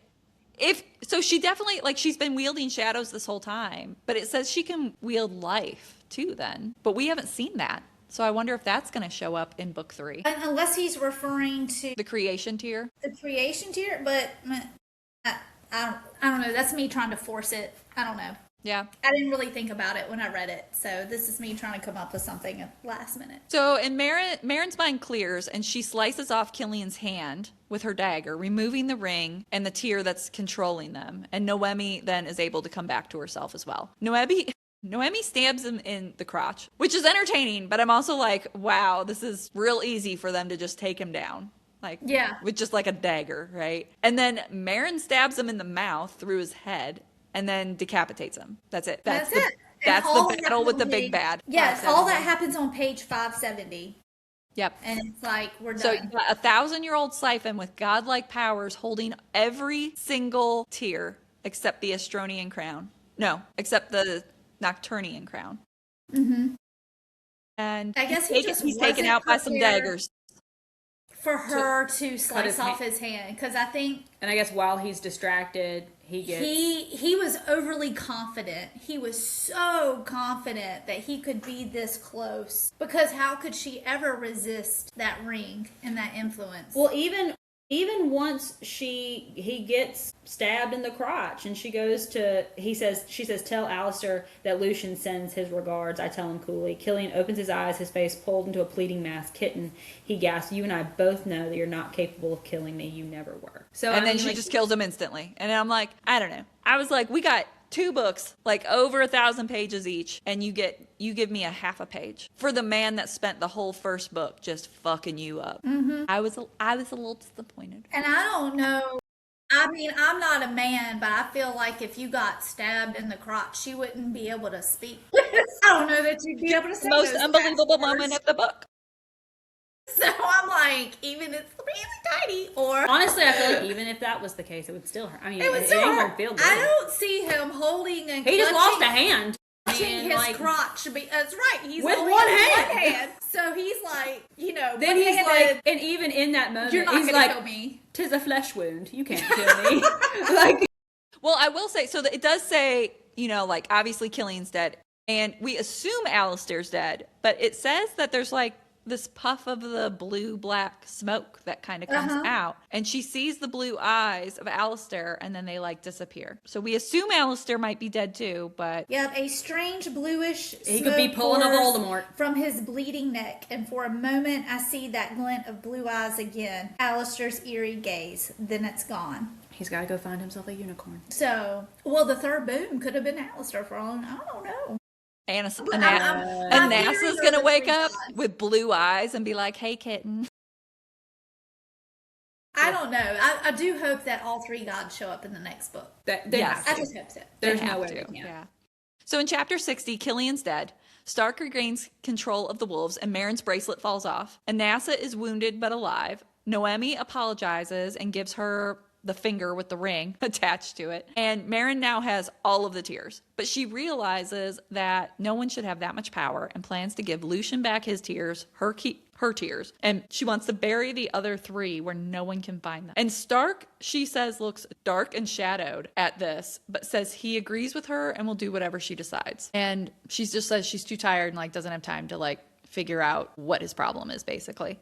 she definitely, like, she's been wielding shadows this whole time, but it says she can wield life too then. But we haven't seen that. So I wonder if that's going to show up in book 3. Unless he's referring to The creation tier. the creation tier, but I don't know. That's me trying to force it. I don't know. Yeah. I didn't really think about it when I read it, so this is me trying to come up with something at last minute. So, and Maren's mind clears, and she slices off Killian's hand with her dagger, removing the ring and the tear that's controlling them. And Noemi then is able to come back to herself as well. Noemi stabs him in the crotch, which is entertaining, but I'm also like, wow, this is real easy for them to just take him down. Like, Yeah. with just like a dagger, right? And then Maren stabs him in the mouth through his head and then decapitates him. That's it. That's it. That's And all the battle with the happened- big bad. Yes, all that happens on page 570. Yep. And it's like, we're So done. you got a 1,000-year-old siphon with godlike powers holding every single tier except the Astronian crown. No, except the Nocturnian crown. And I guess he's taken wasn't out by some prepared daggers. for her to slice his off hand. his hand. Because I think And I guess while he's distracted, he gets. he was overly confident. He was so confident that he could be this close. Because how could she ever resist that ring and that influence? Well, even once he gets stabbed in the crotch, and she says, "Tell Alistair that Lucian sends his regards." I tell him coolly. Killian opens his eyes, his face pulled into a pleading mask. "Kitten," he gasps, "you and I both know that you're not capable of killing me. You never were." So And then she just kills him instantly. And I'm like, I don't know. I was like, we got 2 books, like over 1,000 pages each, and you give me a half a page for the man that spent the whole first book just fucking you up. I was a little disappointed. And I don't know. I mean, I'm not a man, but I feel like if you got stabbed in the crotch, you wouldn't be able to speak. I don't know that you'd be able to say Most those unbelievable fast moment words. of the book. So I'm like, even if it's really tiny, or honestly, I feel like even if that was the case, it would still hurt. I mean, it would still ain't hurt. gonna feel good. I don't see him holding and He just lost a clutching- hand. clutching And, his like, crotch. That's right. He's With only one got hand. One hand. So he's like, Then he's one-handed, like, and even in that moment, you're not he's gonna like, kill me. "'Tis a flesh wound. You can't kill me." Like, Well, I will say, so that it does say, like, obviously Killian's dead, and we assume Alistair's dead, but it says that there's, like, this puff of the blue-black smoke that kind of comes out, and she sees the blue eyes of Alistair, and then they, like, disappear. So we assume Alistair might be dead, too, but... Yep, a strange bluish He could be smoke pulling a pours Voldemort. from his bleeding neck, and for a moment I see that glint of blue eyes again. Alistair's eerie gaze. Then it's gone. he's got to go find himself a unicorn. So, well, the third boom could have been Alistair for all I don't know. And I'm- NASA's I'm going to wake very up God. with blue eyes and be like, hey, kitten. I don't know. I do hope that all 3 gods show up in the next book. They Yes. have I to. just hope so. There's They no have way to. they can't. Yeah. So in chapter 60, Killian's dead. Stark regains control of the wolves, and Maren's bracelet falls off. Anassa is wounded but alive. Noemi apologizes and gives her the finger with the ring attached to it. And Marin now has all of the tears. But she realizes that no one should have that much power and plans to give Lucian back his tears, her tears. And she wants to bury the other 3 where no one can find them. And Stark, she says, looks dark and shadowed at this, but says he agrees with her and will do whatever she decides. And she just says she's too tired and like doesn't have time to like figure out what his problem is, basically.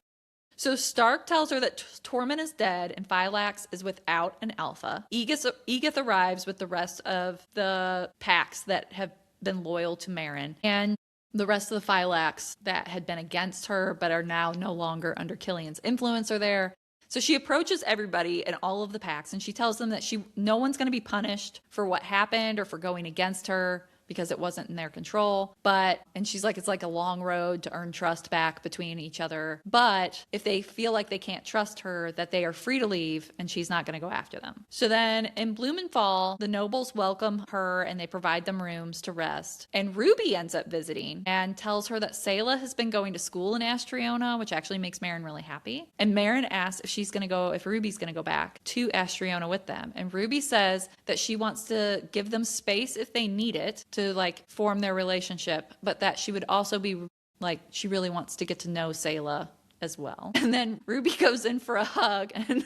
So tells her that Tormund is dead and Phylax is without an alpha. Aegith arrives with the rest of the packs that have been loyal to Marin. And the rest of the Phylax that had been against her but are now no longer under Killian's influence are there. So she approaches everybody in all of the packs and she tells them that no one's going to be punished for what happened or for going against her, because it wasn't in their control. And she's like, it's like a long road to earn trust back between each other. But if they feel like they can't trust her, that they are free to leave and she's not going to go after them. So then in Blumenfall, the nobles welcome her and they provide them rooms to rest. And Ruby ends up visiting and tells her that Sayla has been going to school in Astriona, which actually makes Marin really happy. And Marin asks if Ruby's going to go back to Astriona with them. And Ruby says that she wants to give them space if they need it to like form their relationship, but that she would also be like, she really wants to get to know Sayla as well. And then Ruby goes in for a hug and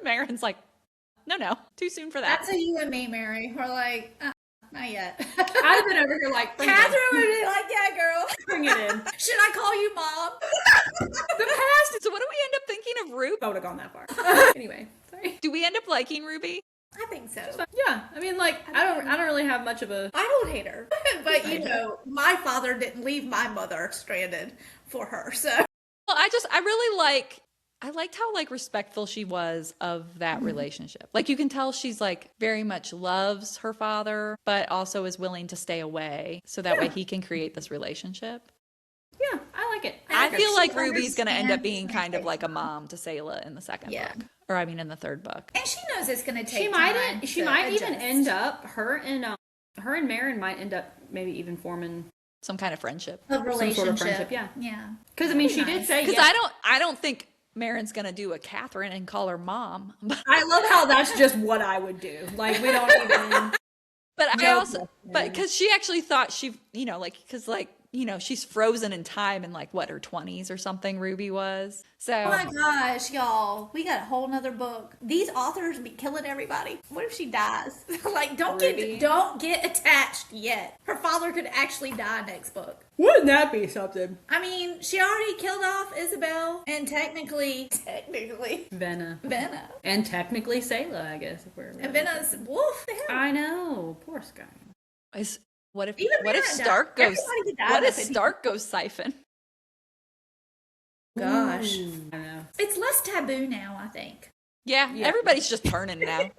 Marin's like, no, too soon for that. That's a you and me, Mary. We're like, not yet. I've been over here like, Catherine would be like, yeah, girl. bring it in. Should I call you mom? The past. So what do we end up thinking of Ruby? I would have gone that far. Anyway, sorry. Do we end up liking Ruby? I think so. Yeah, I mean, like, I don't really have much of a. I don't hate her, but you know, my father didn't leave my mother stranded for her. So, well, I liked how like respectful she was of that relationship. Like you can tell she's like very much loves her father, but also is willing to stay away so that way he can create this relationship. Yeah, I like it. I feel like Ruby's going to end up being kind of like a mom to Sayla in the second book. Or I mean in the third book. and she knows it's going to take. She might even end up her and Marin might end up maybe even forming some kind of friendship. a relationship. Some sort of friendship, yeah. Yeah. Because I mean, she did say Because I don't think Marin's going to do a Catherine and call her mom. I love how that's just what I would do. Like we don't even. But I also, because she actually thought she's frozen in time in like what, her 20s or something, Ruby was. So Oh my gosh, y'all. We got a whole nother book. These authors be killing everybody. What if she dies? Like, don't get attached yet. Her father could actually die next book. Wouldn't that be something? I mean, she already killed off Isabel and technically Venna. And technically Sayla, I guess. If we're really Venna's wolf. I know. Poor Sky. what if Stark goes? What if Stark goes siphon? Gosh. I know. It's less taboo now, I think. Yeah, everybody's just turning now.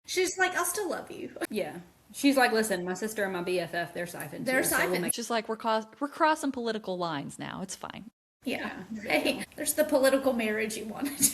She's like, I'll still love you. Yeah. She's like, listen, my sister and my BFF, they're siphoned. They're too, so we'll siphoned. make- She's like, we're crossing political lines now. It's fine. Yeah. Hey, there's the political marriage you wanted.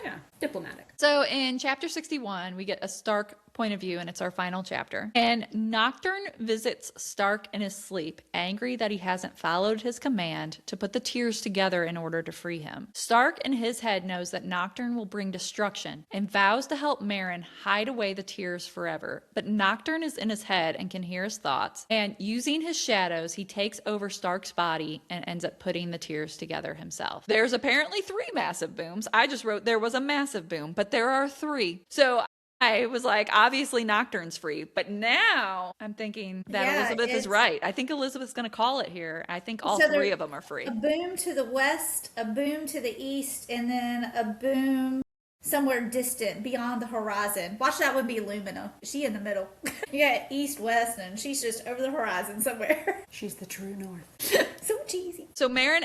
Yeah. Diplomatic. So in chapter 61, we get a Stark point of view, and it's our final chapter. And Nocturne visits Stark in his sleep, angry that he hasn't followed his command to put the tears together in order to free him. Stark in his head knows that Nocturne will bring destruction and vows to help Marin hide away the tears forever. But Nocturne is in his head and can hear his thoughts, and using his shadows, he takes over Stark's body and ends up putting the tears together himself. There's apparently 3 massive booms. I just wrote there was a massive boom, but there are 3. So I was like, obviously Nocturne's free, but now I'm thinking that Elizabeth is right. I think Elizabeth's going to call it here. I think all 3 of them are free. A boom to the west, a boom to the east, and then a boom somewhere distant beyond the horizon. Watch that one be Lumina. She in the middle. You got east, west, and she's just over the horizon somewhere. She's the true north. So cheesy. So Marin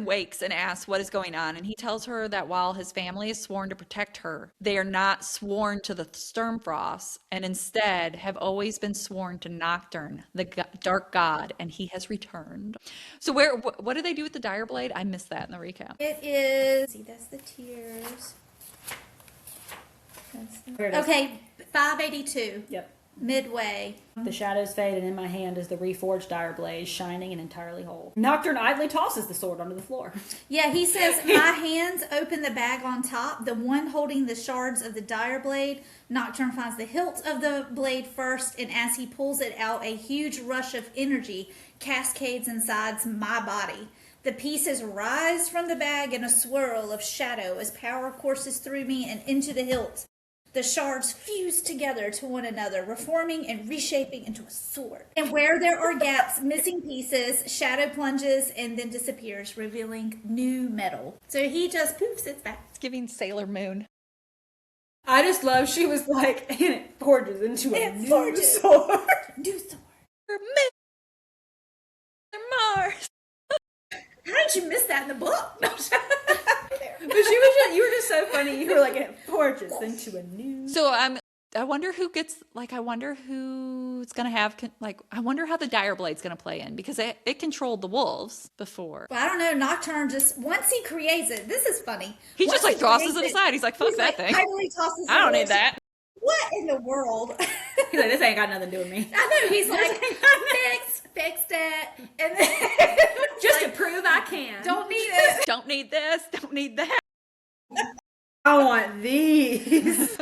wakes and asks what is going on, and he tells her that while his family is sworn to protect her, they are not sworn to the Sturmfrost, and instead have always been sworn to Nocturne, the dark god, and he has returned. So what do they do with the dire blade? I missed that in the recap. It is. See, that's the tears. There it is. Okay, 582. Yep. midway. The shadows fade, and in my hand is the reforged dire blade, shining and entirely whole. Nocturne idly tosses the sword onto the floor. Yeah, he says, my hands open the bag on top, the one holding the shards of the dire blade. Nocturne finds the hilt of the blade first, and as he pulls it out, a huge rush of energy cascades inside my body. The pieces rise from the bag in a swirl of shadow as power courses through me and into the hilt. The shards fuse together to one another, reforming and reshaping into a sword. And where there are gaps, missing pieces, shadow plunges and then disappears, revealing new metal. So he just poofs it back. It's giving Sailor Moon. I just love she was like, and it forges into a new forges. sword. New sword. Mars. How did you miss that in the book? But you were just so funny. You were like, it forges into a new. So I wonder who gets, like, I wonder who's going to have, like, I wonder how the dire blade's going to play in, because it controlled the wolves before. Well, I don't know. Nocturne just, once he creates it, this is funny. He Once just, like, tosses creates it aside. He's like, fuck that thing. Idly tosses I don't it need that. What in the world? He's like, this ain't got nothing to do with me. I know. He's like, fixed it. And then, Just to prove I can. don't need it. Don't need this. Don't need that. I want these.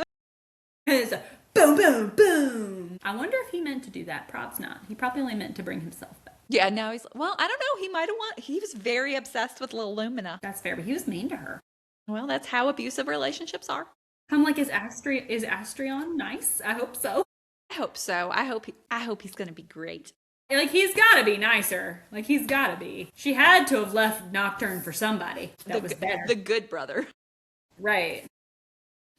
And it's a boom, boom, boom. I wonder if he meant to do that. Probs not. He probably only meant to bring himself back. Yeah, now he's, well, I don't know. He might have he was very obsessed with little Lumina. That's fair, but he was mean to her. Well, that's how abusive relationships are. I'm like, is Astrion nice? I hope so. I hope so. I hope he's going to be great. Like, he's gotta be nicer. Like, he's gotta be. She had to have left Nocturne for somebody that was better. The good brother. Right.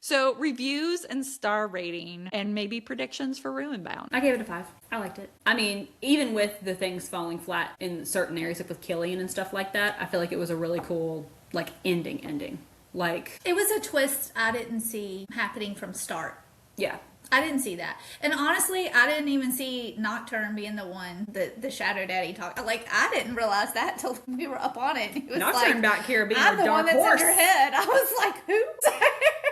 So, reviews and star rating and maybe predictions for FuryBound. I gave it a 5. I liked it. I mean, even with the things falling flat in certain areas, like with Killian and stuff like that, I feel like it was a really cool, like, ending. Like, It was a twist I didn't see happening from start. yeah. I didn't see that. And honestly, I didn't even see Nocturne being the one that the Shadow Daddy talked. Like, I didn't realize that till we were up on it. It was Nocturne like, back here being I'm a the one dark that's horse. in your head. I was like, who?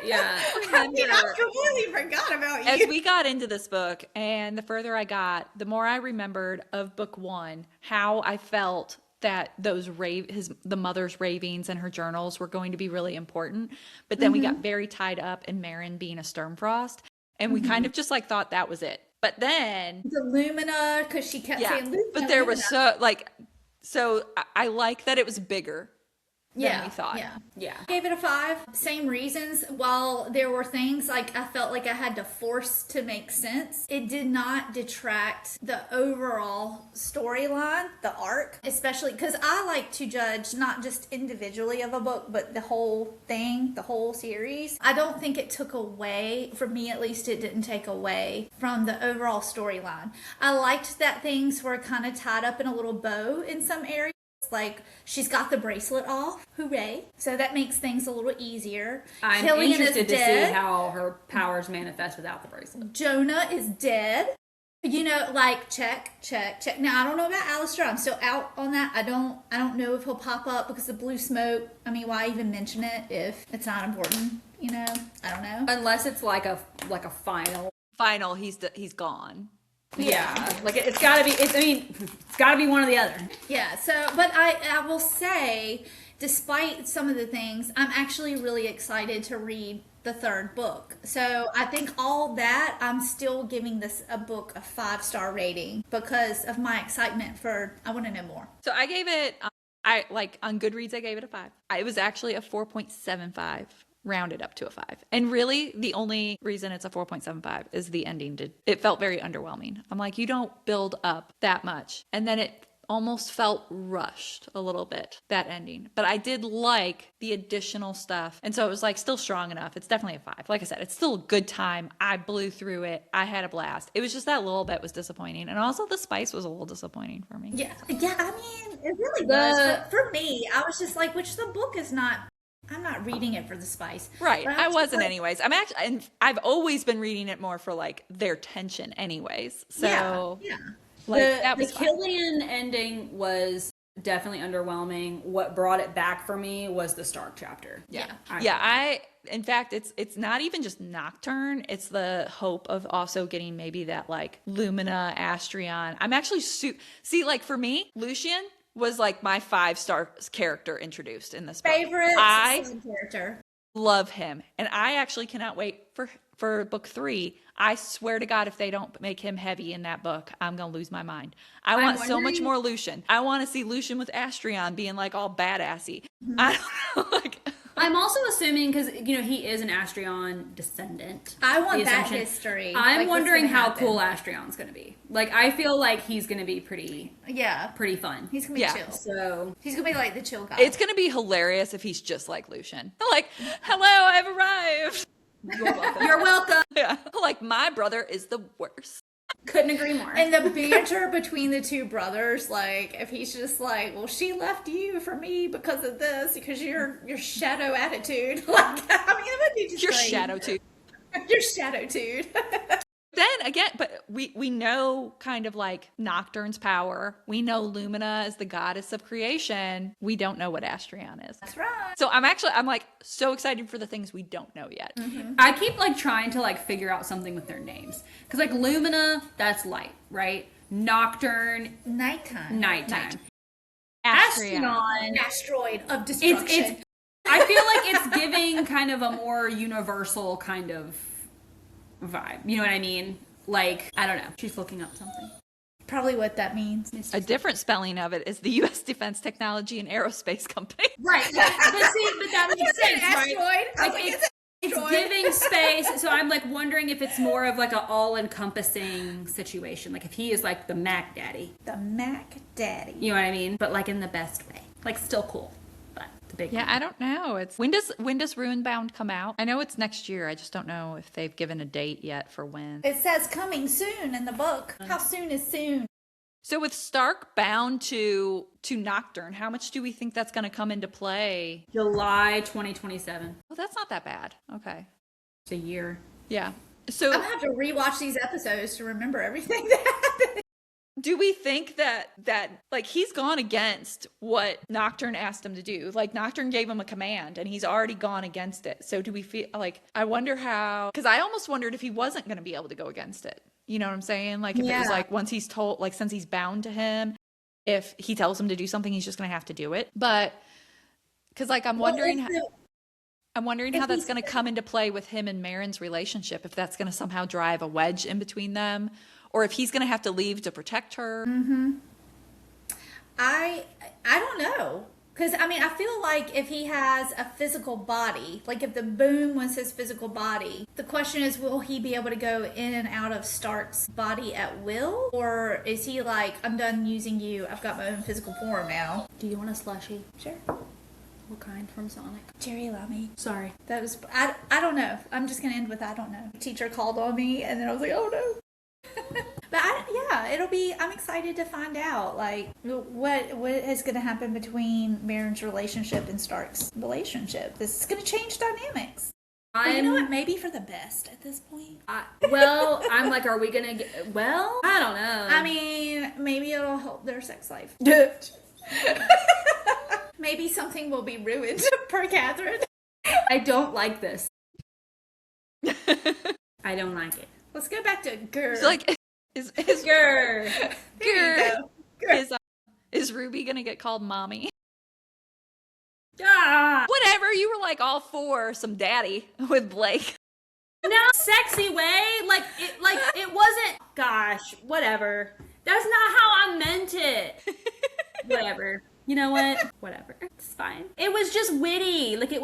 Yeah. I mean, I completely forgot about you. As we got into this book, and the further I got, the more I remembered of book 1, how I felt that those the mother's ravings and her journals were going to be really important. But then we got very tied up in Marin being a Sturmfrost. And we kind of just like thought that was it. But then The Lumina, because she kept saying Lumina. but there was Lumina. so I like that it was bigger than we thought. Yeah. Gave it a 5. Same reasons. While there were things like I felt like I had to force to make sense, it did not detract the overall storyline, the arc, especially because I like to judge not just individually of a book, but the whole thing, the whole series. I don't think it took away, for me at least, it didn't take away from the overall storyline. I liked that things were kind of tied up in a little bow in some areas. Like, she's got the bracelet off. Hooray. So that makes things a little easier. I'm Killian interested is to dead. see how her powers manifest without the bracelet. Jonah is dead. You know, like, check. Now, I don't know about Alistair. I'm still out on that. I don't know if he'll pop up because of blue smoke. I mean, why even mention it if it's not important? You know? I don't know. Unless it's like a final. He's gone. Yeah. Like, it's gotta be one or the other. Yeah, so, but I will say, despite some of the things, I'm actually really excited to read the 3rd book. So I think all that, I'm still giving this a book a 5-star rating because of my excitement for, I want to know more. So I gave it on Goodreads I gave it a 5. It was actually a 4.75. Rounded up to a 5. And really, the only reason it's a 4.75 is the ending. It felt very underwhelming. I'm like, you don't build up that much. And then it almost felt rushed a little bit, that ending. But I did like the additional stuff. And so it was like still strong enough. It's definitely a 5. Like I said, it's still a good time. I blew through it. I had a blast. It was just that little bit was disappointing. And also the spice was a little disappointing for me. Yeah, I mean, it really was. But for me, I was just like, which the book is not, I'm not reading it for the spice. Right. But I was wasn't like, anyways. I'm actually, and I've always been reading it more for like their tension anyways. So yeah. like The that was fun. Killian ending was definitely underwhelming. What brought it back for me was the Stark chapter. In fact, it's not even just Nocturne. It's the hope of also getting maybe that like Lumina, Astrion. I'm actually see, like for me, Lucian was like my 5-star character introduced in this book. Favorite character. Love him, and I actually cannot wait for book 3. I swear to God, if they don't make him heavy in that book, I'm gonna lose my mind. I want so much more Lucian. I want to see Lucian with Astrion being like all badassy. I don't know, like. I'm also assuming, because, you know, he is an Astrion descendant. I want that history. I'm wondering how cool Astrion's going to be. Like, I feel like he's going to be pretty fun. He's going to be chill. So he's going to be like the chill guy. It's going to be hilarious if he's just like Lucian. Like, hello, I've arrived. You're welcome. You're welcome. Yeah. Like, my brother is the worst. Couldn't agree more. And the banter between the two brothers, like, if he's just like, well, she left you for me because of this, because your shadow attitude. Like, I mean, that would be just Your like, shadow too. Your shadow dude. Then again, but we know kind of like Nocturne's power. We know Lumina is the goddess of creation. We don't know what Astrion is. That's right. So I'm like so excited for the things we don't know yet. Mm-hmm. I keep like trying to like figure out something with their names. Because like Lumina, that's light, right? Nocturne, Nighttime. Astrion. Asteroid of destruction. I feel like it's giving kind of a more universal kind of vibe. You know what I mean? Like, I don't know. She's looking up something. Probably what that means. A different spelling of it is the U.S. Defense Technology and Aerospace Company. Right. But that makes sense, right? Like, it's giving space. So I'm like wondering if it's more of like an all-encompassing situation. Like if he is like the Mac Daddy. The Mac Daddy. You know what I mean? But like in the best way. Like still cool. But the big Yeah, I don't know. It's when does FuryBound come out? I know it's next year. I just don't know if they've given a date yet for when. It says coming soon in the book. How soon is soon? So with Stark bound to Nocturne, how much do we think that's going to come into play? July 2027. Well, that's not that bad. Okay. It's a year. Yeah. So I'm gonna have to rewatch these episodes to remember everything that happened. do we think that like he's gone against what Nocturne asked him to do? Like Nocturne gave him a command and he's already gone against it. So do we feel like, I wonder how, because I almost wondered if he wasn't going to be able to go against it. You know what I'm saying? Like if it was like once he's told, like since he's bound to him, if he tells him to do something, he's just going to have to do it. But because like I'm wondering how that's going to come into play with him and Marin's relationship, if that's going to somehow drive a wedge in between them, or if he's going to have to leave to protect her. Mm-hmm. I don't know. Because, I mean, I feel like if he has a physical body, like if the boom was his physical body, the question is, will he be able to go in and out of Stark's body at will? Or is he like, I'm done using you, I've got my own physical form now? Do you want a slushie? Sure. What kind from Sonic? Cherry Lummy. Sorry. That was, I don't know. I'm just going to end with I don't know. Teacher called on me and then I was like, oh no. But I'm excited to find out like what is going to happen between Marin's relationship and Stark's relationship. This is going to change dynamics. But you know what? Maybe for the best at this point. I'm like, are we going to get, well, I don't know. I mean, maybe it'll help their sex life. Maybe something will be ruined per Catherine. I don't like this. I don't like it. Let's go back to Grr. So like, is Grr. Is Ruby gonna get called mommy? Ah. Whatever. You were like all for some daddy with Blake. Not sexy way. Like it wasn't. Gosh, whatever. That's not how I meant it. Whatever. You know what? Whatever. It's fine. It was just witty. Like it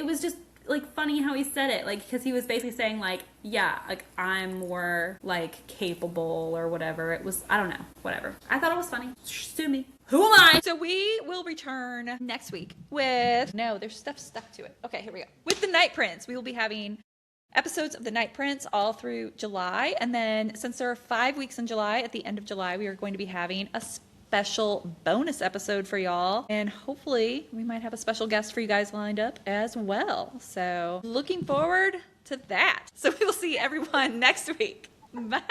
was just like funny how he said it, like because he was basically saying like, yeah, like I'm more like capable or whatever. It was, I don't know, whatever. I thought it was funny. Sue me. Who am I? So we will return next week with there's stuff stuck to it. Okay, here we go. With the Night Prince, we will be having episodes of the Night Prince all through July, and then since there are 5 weeks in July, at the end of July, we are going to be having a special bonus episode for y'all, and hopefully we might have a special guest for you guys lined up as well. So looking forward to that. So we will see everyone next week. Bye.